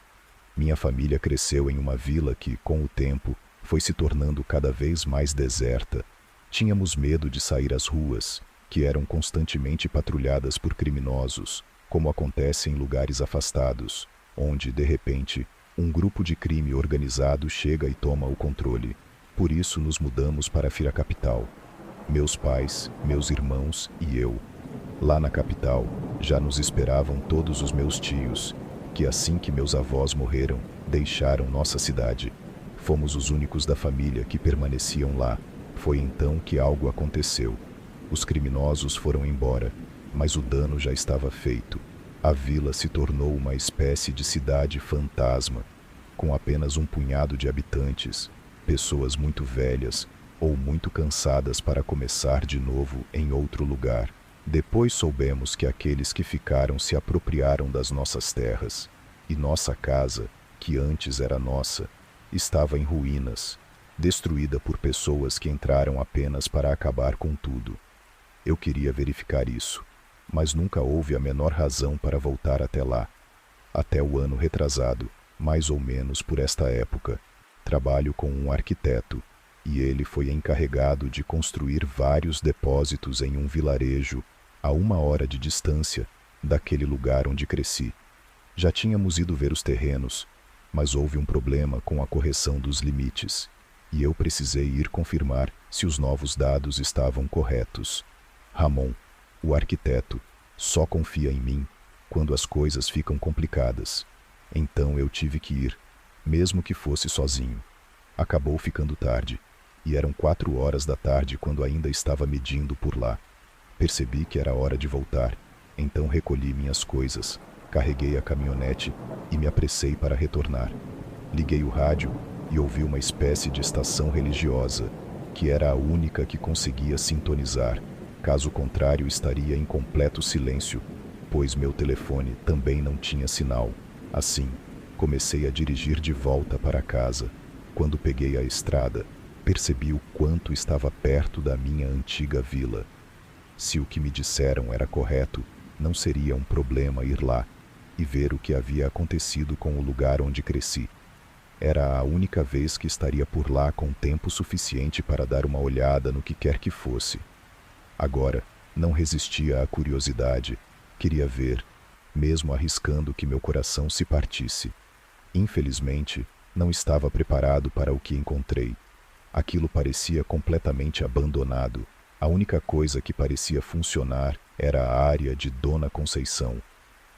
Minha família cresceu em uma vila que, com o tempo, foi se tornando cada vez mais deserta. Tínhamos medo de sair às ruas, que eram constantemente patrulhadas por criminosos, como acontece em lugares afastados, onde, de repente, um grupo de crime organizado chega e toma o controle. Por isso nos mudamos para a capital. Meus pais, meus irmãos e eu. Lá na capital, já nos esperavam todos os meus tios, que assim que meus avós morreram, deixaram nossa cidade. Fomos os únicos da família que permaneciam lá. Foi então que algo aconteceu. Os criminosos foram embora, mas o dano já estava feito. A vila se tornou uma espécie de cidade fantasma, com apenas um punhado de habitantes, pessoas muito velhas ou muito cansadas para começar de novo em outro lugar. Depois soubemos que aqueles que ficaram se apropriaram das nossas terras, e nossa casa, que antes era nossa, estava em ruínas, destruída por pessoas que entraram apenas para acabar com tudo. Eu queria verificar isso, mas nunca houve a menor razão para voltar até lá. Até o ano retrasado, mais ou menos por esta época, trabalho com um arquiteto, e ele foi encarregado de construir vários depósitos em um vilarejo a 1 hora de distância daquele lugar onde cresci. Já tínhamos ido ver os terrenos, mas houve um problema com a correção dos limites, e eu precisei ir confirmar se os novos dados estavam corretos. Ramon, o arquiteto, só confia em mim quando as coisas ficam complicadas. Então eu tive que ir, mesmo que fosse sozinho. Acabou ficando tarde, e eram 4 horas da tarde quando ainda estava medindo por lá. Percebi que era hora de voltar, então recolhi minhas coisas, carreguei a caminhonete e me apressei para retornar. Liguei o rádio e ouvi uma espécie de estação religiosa, que era a única que conseguia sintonizar. Caso contrário, estaria em completo silêncio, pois meu telefone também não tinha sinal. Assim, comecei a dirigir de volta para casa. Quando peguei a estrada, percebi o quanto estava perto da minha antiga vila. Se o que me disseram era correto, não seria um problema ir lá e ver o que havia acontecido com o lugar onde cresci. Era a única vez que estaria por lá com tempo suficiente para dar uma olhada no que quer que fosse. Agora, não resistia à curiosidade, queria ver, mesmo arriscando que meu coração se partisse. Infelizmente, não estava preparado para o que encontrei. Aquilo parecia completamente abandonado. A única coisa que parecia funcionar era a área de Dona Conceição.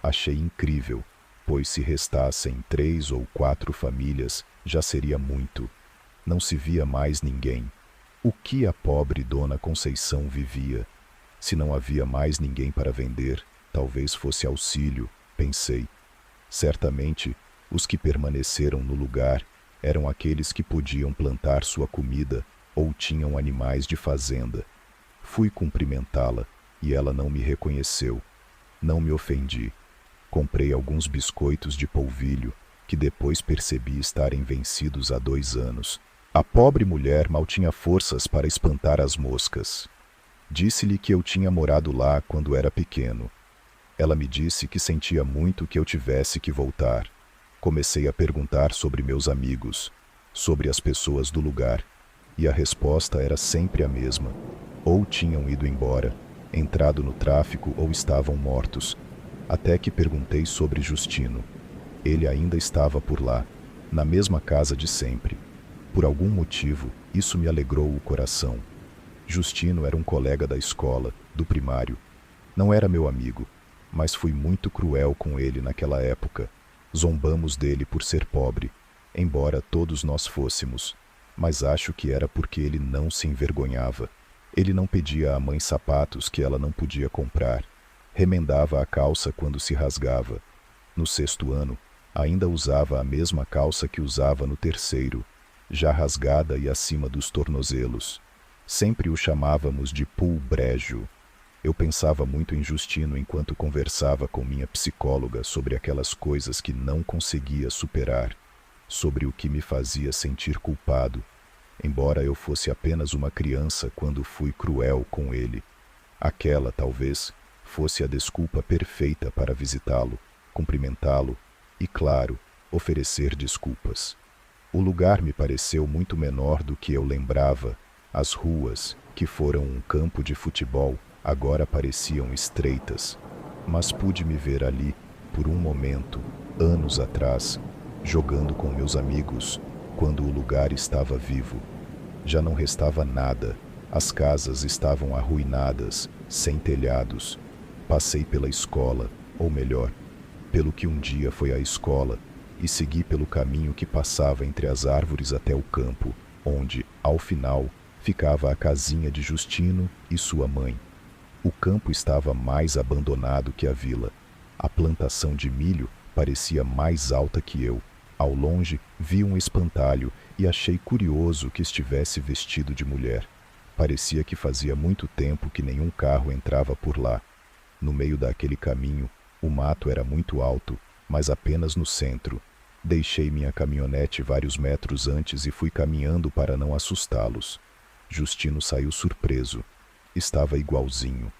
Achei incrível, pois se restassem 3 ou 4 famílias, já seria muito. Não se via mais ninguém. O que a pobre Dona Conceição vivia? Se não havia mais ninguém para vender, talvez fosse auxílio, pensei. Certamente, os que permaneceram no lugar eram aqueles que podiam plantar sua comida ou tinham animais de fazenda. Fui cumprimentá-la e ela não me reconheceu. Não me ofendi. Comprei alguns biscoitos de polvilho, que depois percebi estarem vencidos há 2 anos. A pobre mulher mal tinha forças para espantar as moscas. Disse-lhe que eu tinha morado lá quando era pequeno. Ela me disse que sentia muito que eu tivesse que voltar. Comecei a perguntar sobre meus amigos, sobre as pessoas do lugar, e a resposta era sempre a mesma. Ou tinham ido embora, entrado no tráfico ou estavam mortos. Até que perguntei sobre Justino. Ele ainda estava por lá, na mesma casa de sempre. Por algum motivo, isso me alegrou o coração. Justino era um colega da escola, do primário. Não era meu amigo, mas fui muito cruel com ele naquela época. Zombamos dele por ser pobre, embora todos nós fôssemos, mas acho que era porque ele não se envergonhava. Ele não pedia à mãe sapatos que ela não podia comprar. Remendava a calça quando se rasgava. No 6º ano, ainda usava a mesma calça que usava no 3º, já rasgada e acima dos tornozelos. Sempre o chamávamos de Pul Brejo. Eu pensava muito em Justino enquanto conversava com minha psicóloga sobre aquelas coisas que não conseguia superar, sobre o que me fazia sentir culpado, embora eu fosse apenas uma criança quando fui cruel com ele. Aquela, talvez, fosse a desculpa perfeita para visitá-lo, cumprimentá-lo e, claro, oferecer desculpas. O lugar me pareceu muito menor do que eu lembrava. As ruas, que foram um campo de futebol, agora pareciam estreitas, mas pude me ver ali, por um momento, anos atrás, jogando com meus amigos, quando o lugar estava vivo. Já não restava nada, as casas estavam arruinadas, sem telhados. Passei pela escola, ou melhor, pelo que um dia foi a escola, e segui pelo caminho que passava entre as árvores até o campo, onde, ao final, ficava a casinha de Justino e sua mãe. O campo estava mais abandonado que a vila. A plantação de milho parecia mais alta que eu. Ao longe, vi um espantalho e achei curioso que estivesse vestido de mulher. Parecia que fazia muito tempo que nenhum carro entrava por lá. No meio daquele caminho, o mato era muito alto, mas apenas no centro. Deixei minha caminhonete vários metros antes e fui caminhando para não assustá-los. Justino saiu surpreso. Estava igualzinho.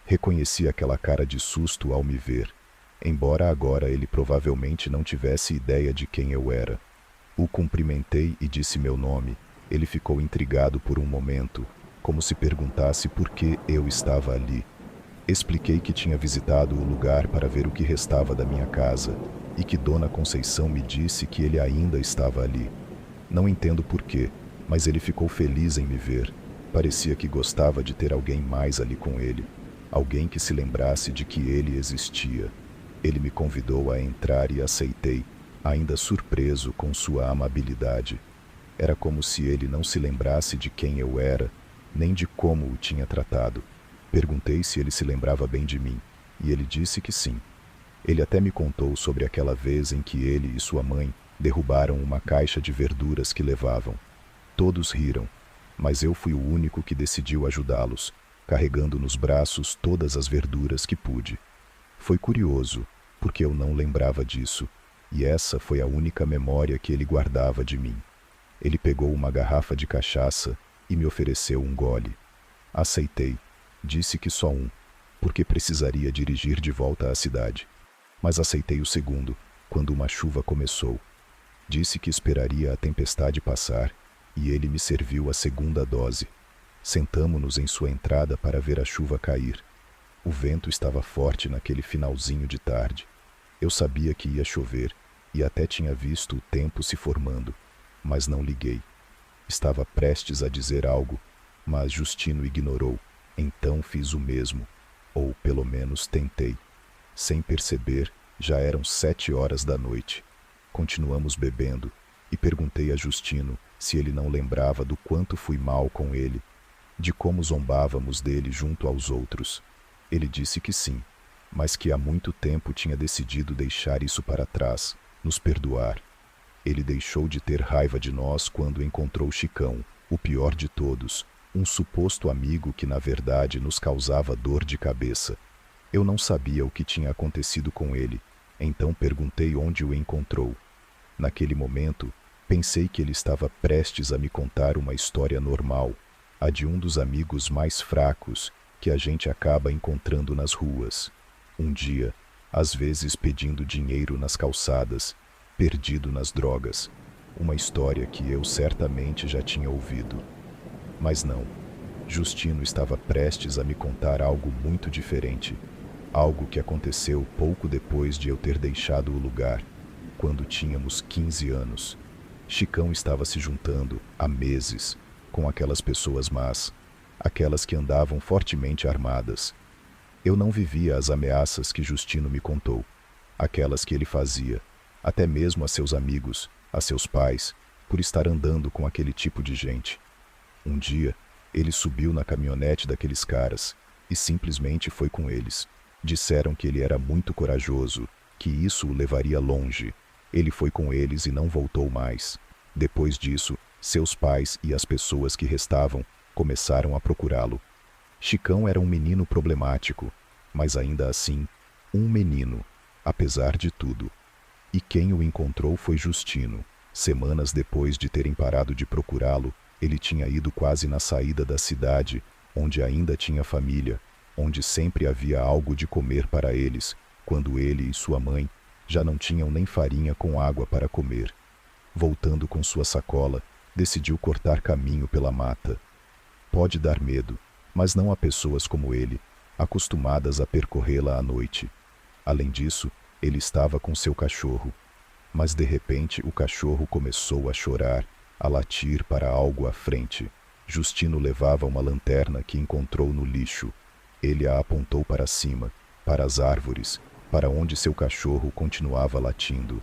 Reconheci aquela cara de susto ao me ver, embora agora ele provavelmente não tivesse ideia de quem eu era. O cumprimentei e disse meu nome. Ele ficou intrigado por um momento, como se perguntasse por que eu estava ali. Expliquei que tinha visitado o lugar para ver o que restava da minha casa e que Dona Conceição me disse que ele ainda estava ali. Não entendo por quê, mas ele ficou feliz em me ver. Parecia que gostava de ter alguém mais ali com ele, alguém que se lembrasse de que ele existia. Ele me convidou a entrar e aceitei, ainda surpreso com sua amabilidade. Era como se ele não se lembrasse de quem eu era, nem de como o tinha tratado. Perguntei se ele se lembrava bem de mim, e ele disse que sim. Ele até me contou sobre aquela vez em que ele e sua mãe derrubaram uma caixa de verduras que levavam. Todos riram, mas eu fui o único que decidiu ajudá-los, carregando nos braços todas as verduras que pude. Foi curioso, porque eu não lembrava disso, e essa foi a única memória que ele guardava de mim. Ele pegou uma garrafa de cachaça e me ofereceu um gole. Aceitei. Disse que só um, porque precisaria dirigir de volta à cidade. Mas aceitei o segundo, quando uma chuva começou. Disse que esperaria a tempestade passar, e ele me serviu a segunda dose. Sentamo-nos em sua entrada para ver a chuva cair. O vento estava forte naquele finalzinho de tarde. Eu sabia que ia chover, e até tinha visto o tempo se formando, mas não liguei. Estava prestes a dizer algo, mas Justino ignorou. Então fiz o mesmo, ou pelo menos tentei. Sem perceber, já eram 7 horas da noite. Continuamos bebendo, e perguntei a Justino se ele não lembrava do quanto fui mal com ele, de como zombávamos dele junto aos outros. Ele disse que sim, mas que há muito tempo tinha decidido deixar isso para trás, nos perdoar. Ele deixou de ter raiva de nós quando encontrou Chicão, o pior de todos, um suposto amigo que na verdade nos causava dor de cabeça. Eu não sabia o que tinha acontecido com ele, então perguntei onde o encontrou. Naquele momento, pensei que ele estava prestes a me contar uma história normal, a de um dos amigos mais fracos que a gente acaba encontrando nas ruas. Um dia, às vezes pedindo dinheiro nas calçadas, perdido nas drogas. Uma história que eu certamente já tinha ouvido. Mas não. Justino estava prestes a me contar algo muito diferente. Algo que aconteceu pouco depois de eu ter deixado o lugar, quando tínhamos 15 anos. Chicão estava se juntando, há meses, com aquelas pessoas más, aquelas que andavam fortemente armadas. Eu não vivia as ameaças que Justino me contou, aquelas que ele fazia, até mesmo a seus amigos, a seus pais, por estar andando com aquele tipo de gente. Um dia, ele subiu na caminhonete daqueles caras e simplesmente foi com eles. Disseram que ele era muito corajoso, que isso o levaria longe. Ele foi com eles e não voltou mais. Depois disso, seus pais e as pessoas que restavam começaram a procurá-lo. Chicão era um menino problemático, mas ainda assim, um menino, apesar de tudo. E quem o encontrou foi Justino. Semanas depois de terem parado de procurá-lo, ele tinha ido quase na saída da cidade, onde ainda tinha família, onde sempre havia algo de comer para eles, quando ele e sua mãe já não tinham nem farinha com água para comer. Voltando com sua sacola, decidiu cortar caminho pela mata. Pode dar medo, mas não a pessoas como ele, acostumadas a percorrê-la à noite. Além disso, ele estava com seu cachorro. Mas de repente o cachorro começou a chorar, a latir para algo à frente. Justino levava uma lanterna que encontrou no lixo. Ele a apontou para cima, para as árvores, para onde seu cachorro continuava latindo.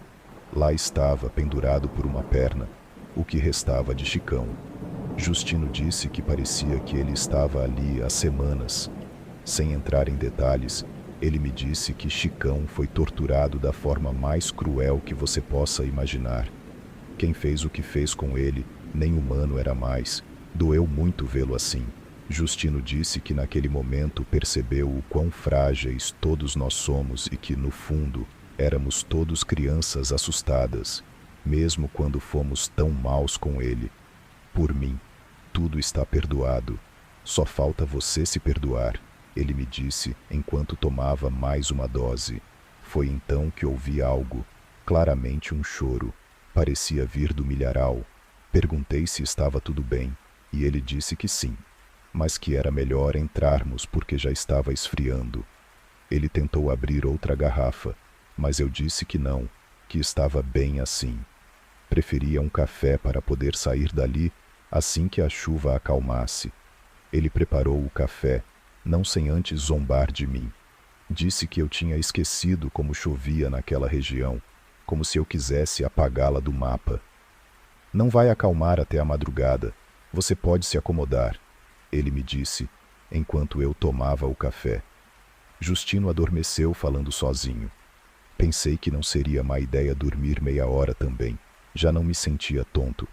Lá estava, pendurado por uma perna, o que restava de Chicão. Justino disse que parecia que ele estava ali há semanas. Sem entrar em detalhes, ele me disse que Chicão foi torturado da forma mais cruel que você possa imaginar. Quem fez o que fez com ele, nem humano era mais. Doeu muito vê-lo assim. Justino disse que naquele momento percebeu o quão frágeis todos nós somos e que, no fundo, éramos todos crianças assustadas, mesmo quando fomos tão maus com ele. Por mim, tudo está perdoado. Só falta você se perdoar, ele me disse enquanto tomava mais uma dose. Foi então que ouvi algo, claramente um choro. Parecia vir do milharal. Perguntei se estava tudo bem, e ele disse que sim, mas que era melhor entrarmos porque já estava esfriando. Ele tentou abrir outra garrafa, mas eu disse que não, que estava bem assim. Preferia um café para poder sair dali assim que a chuva acalmasse. Ele preparou o café, não sem antes zombar de mim. Disse que eu tinha esquecido como chovia naquela região, como se eu quisesse apagá-la do mapa. Não vai acalmar até a madrugada. Você pode se acomodar, ele me disse, enquanto eu tomava o café. Justino adormeceu falando sozinho. Pensei que não seria má ideia dormir meia hora também. Já não me sentia tonto,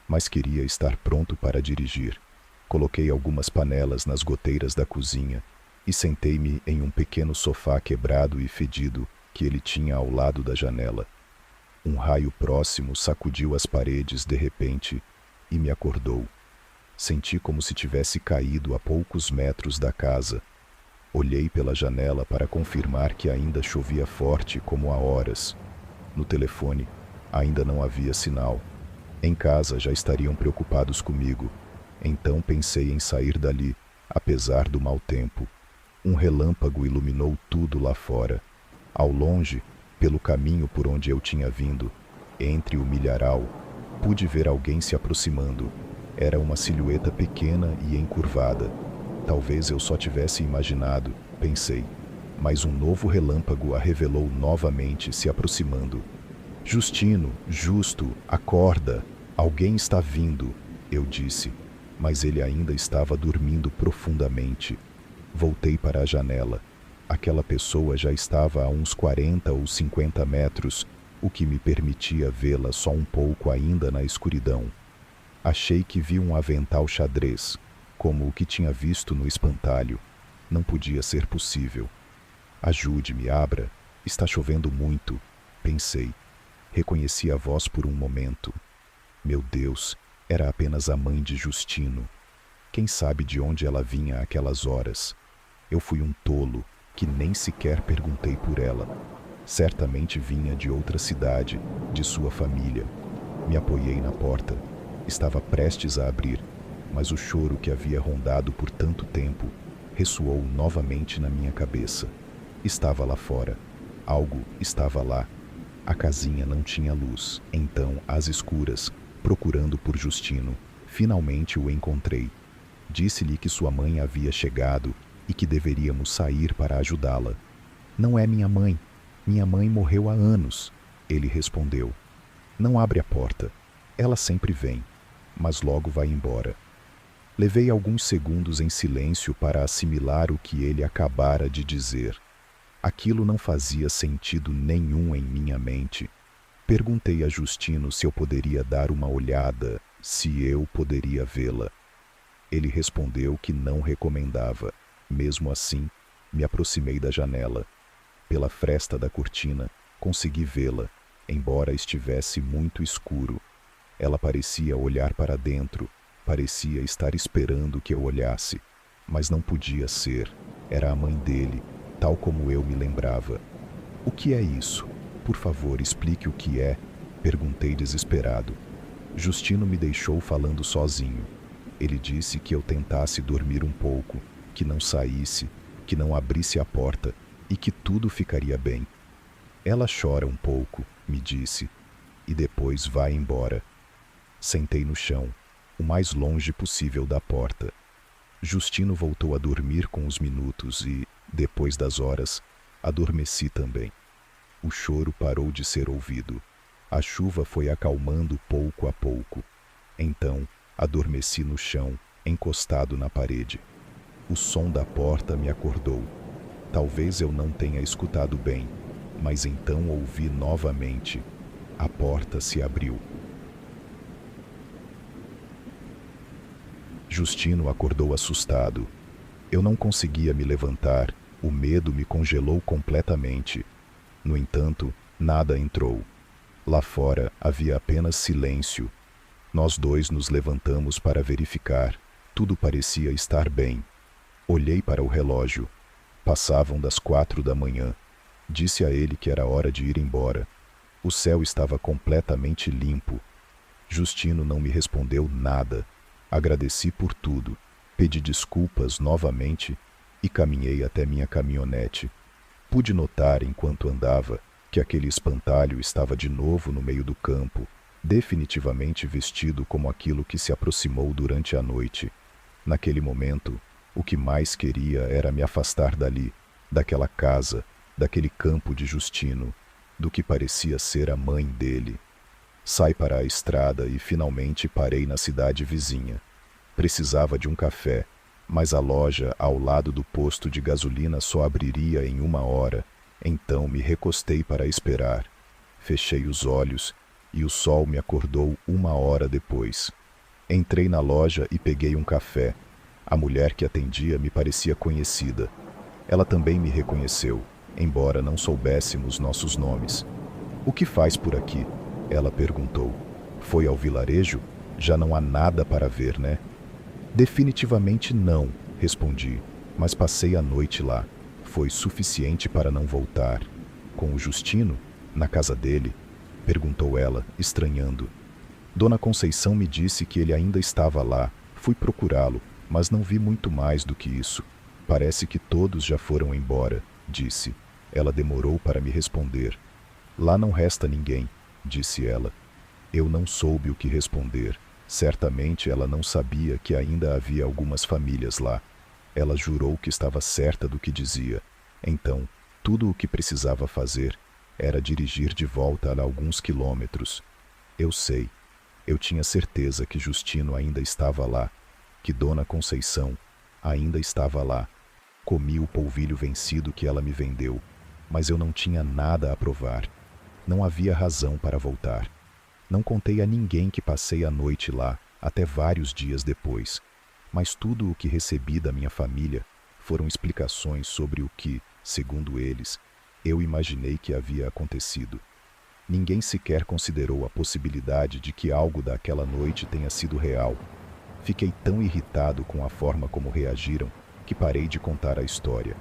mas queria estar pronto para dirigir. Coloquei algumas panelas nas goteiras da cozinha e sentei-me em um pequeno sofá quebrado e fedido que ele tinha ao lado da janela. Um raio próximo sacudiu as paredes de repente e me acordou. Senti como se tivesse caído a poucos metros da casa. Olhei pela janela para confirmar que ainda chovia forte como há horas. No telefone, ainda não havia sinal. Em casa já estariam preocupados comigo. Então pensei em sair dali, apesar do mau tempo. Um relâmpago iluminou tudo lá fora. Ao longe, pelo caminho por onde eu tinha vindo, entre o milharal, pude ver alguém se aproximando. Era uma silhueta pequena e encurvada. Talvez eu só tivesse imaginado, pensei, mas um novo relâmpago a revelou novamente se aproximando. Justino, Justo, acorda! Alguém está vindo, eu disse, mas ele ainda estava dormindo profundamente. Voltei para a janela. Aquela pessoa já estava a uns 40 ou 50 metros, o que me permitia vê-la só um pouco ainda na escuridão. Achei que vi um avental xadrez, como o que tinha visto no espantalho. Não podia ser possível. Ajude-me, abra. Está chovendo muito, pensei. Reconheci a voz por um momento. Meu Deus, era apenas a mãe de Justino. Quem sabe de onde ela vinha àquelas horas? Eu fui um tolo, que nem sequer perguntei por ela. Certamente vinha de outra cidade, de sua família. Me apoiei na porta. Estava prestes a abrir, mas o choro que havia rondado por tanto tempo ressoou novamente na minha cabeça. Estava lá fora. Algo estava lá. A casinha não tinha luz. Então, às escuras, procurando por Justino, finalmente o encontrei. Disse-lhe que sua mãe havia chegado e que deveríamos sair para ajudá-la. Não é minha mãe. Minha mãe morreu há anos, ele respondeu. Não abre a porta. Ela sempre vem, mas logo vai embora. Levei alguns segundos em silêncio para assimilar o que ele acabara de dizer. Aquilo não fazia sentido nenhum em minha mente. Perguntei a Justino se eu poderia dar uma olhada, se eu poderia vê-la. Ele respondeu que não recomendava. Mesmo assim, me aproximei da janela. Pela fresta da cortina, consegui vê-la, embora estivesse muito escuro. Ela parecia olhar para dentro, parecia estar esperando que eu olhasse, mas não podia ser. Era a mãe dele, tal como eu me lembrava. O que é isso? Por favor, explique o que é, perguntei desesperado. Justino me deixou falando sozinho. Ele disse que eu tentasse dormir um pouco, que não saísse, que não abrisse a porta e que tudo ficaria bem. Ela chora um pouco, me disse, e depois vai embora. Sentei no chão, o mais longe possível da porta. Justino voltou a dormir com os minutos e, depois das horas, adormeci também. O choro parou de ser ouvido. A chuva foi acalmando pouco a pouco. Então, adormeci no chão, encostado na parede. O som da porta me acordou. Talvez eu não tenha escutado bem, mas então ouvi novamente. A porta se abriu. Justino acordou assustado. Eu não conseguia me levantar, o medo me congelou completamente. No entanto, nada entrou. Lá fora havia apenas silêncio. Nós dois nos levantamos para verificar. Tudo parecia estar bem. Olhei para o relógio. Passavam das 4 da manhã. Disse a ele que era hora de ir embora. O céu estava completamente limpo. Justino não me respondeu nada. Agradeci por tudo. Pedi desculpas novamente e caminhei até minha caminhonete. Pude notar, enquanto andava, que aquele espantalho estava de novo no meio do campo, definitivamente vestido como aquilo que se aproximou durante a noite. Naquele momento, o que mais queria era me afastar dali, daquela casa, daquele campo de Justino, do que parecia ser a mãe dele. Saí para a estrada e finalmente parei na cidade vizinha. Precisava de um café, mas a loja ao lado do posto de gasolina só abriria em 1 hora, então me recostei para esperar. Fechei os olhos e o sol me acordou 1 hora depois. Entrei na loja e peguei um café. A mulher que atendia me parecia conhecida. Ela também me reconheceu, embora não soubéssemos nossos nomes. "O que faz por aqui?" ela perguntou. "Foi ao vilarejo? Já não há nada para ver, né?" "Definitivamente não", respondi, "mas passei a noite lá. Foi suficiente para não voltar." "Com o Justino? Na casa dele?" perguntou ela, estranhando. "Dona Conceição me disse que ele ainda estava lá. Fui procurá-lo, mas não vi muito mais do que isso. Parece que todos já foram embora", disse. Ela demorou para me responder. "Lá não resta ninguém", disse ela. Eu não soube o que responder. Certamente ela não sabia que ainda havia algumas famílias lá. Ela jurou que estava certa do que dizia. Então, tudo o que precisava fazer era dirigir de volta a alguns quilômetros. Eu sei. Eu tinha certeza que Justino ainda estava lá, que Dona Conceição ainda estava lá. Comi o polvilho vencido que ela me vendeu, mas eu não tinha nada a provar. Não havia razão para voltar. Não contei a ninguém que passei a noite lá, até vários dias depois. Mas tudo o que recebi da minha família foram explicações sobre o que, segundo eles, eu imaginei que havia acontecido. Ninguém sequer considerou a possibilidade de que algo daquela noite tenha sido real. Fiquei tão irritado com a forma como reagiram que parei de contar a história.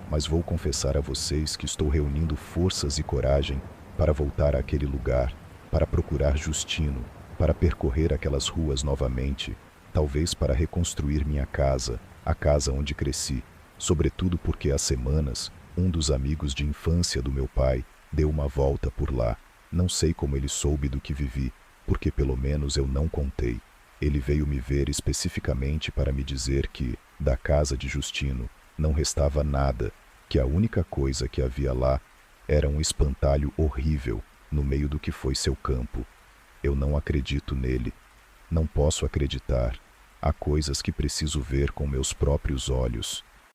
Mas vou confessar a vocês que estou reunindo forças e coragem para voltar àquele lugar, para procurar Justino, para percorrer aquelas ruas novamente, talvez para reconstruir minha casa, a casa onde cresci, sobretudo porque há semanas um dos amigos de infância do meu pai deu uma volta por lá. Não sei como ele soube do que vivi, porque pelo menos eu não contei. Ele veio me ver especificamente para me dizer que, da casa de Justino, não restava nada, que a única coisa que havia lá era um espantalho horrível no meio do que foi seu campo. Eu não acredito nele. Não posso acreditar. Há coisas que preciso ver com meus próprios olhos.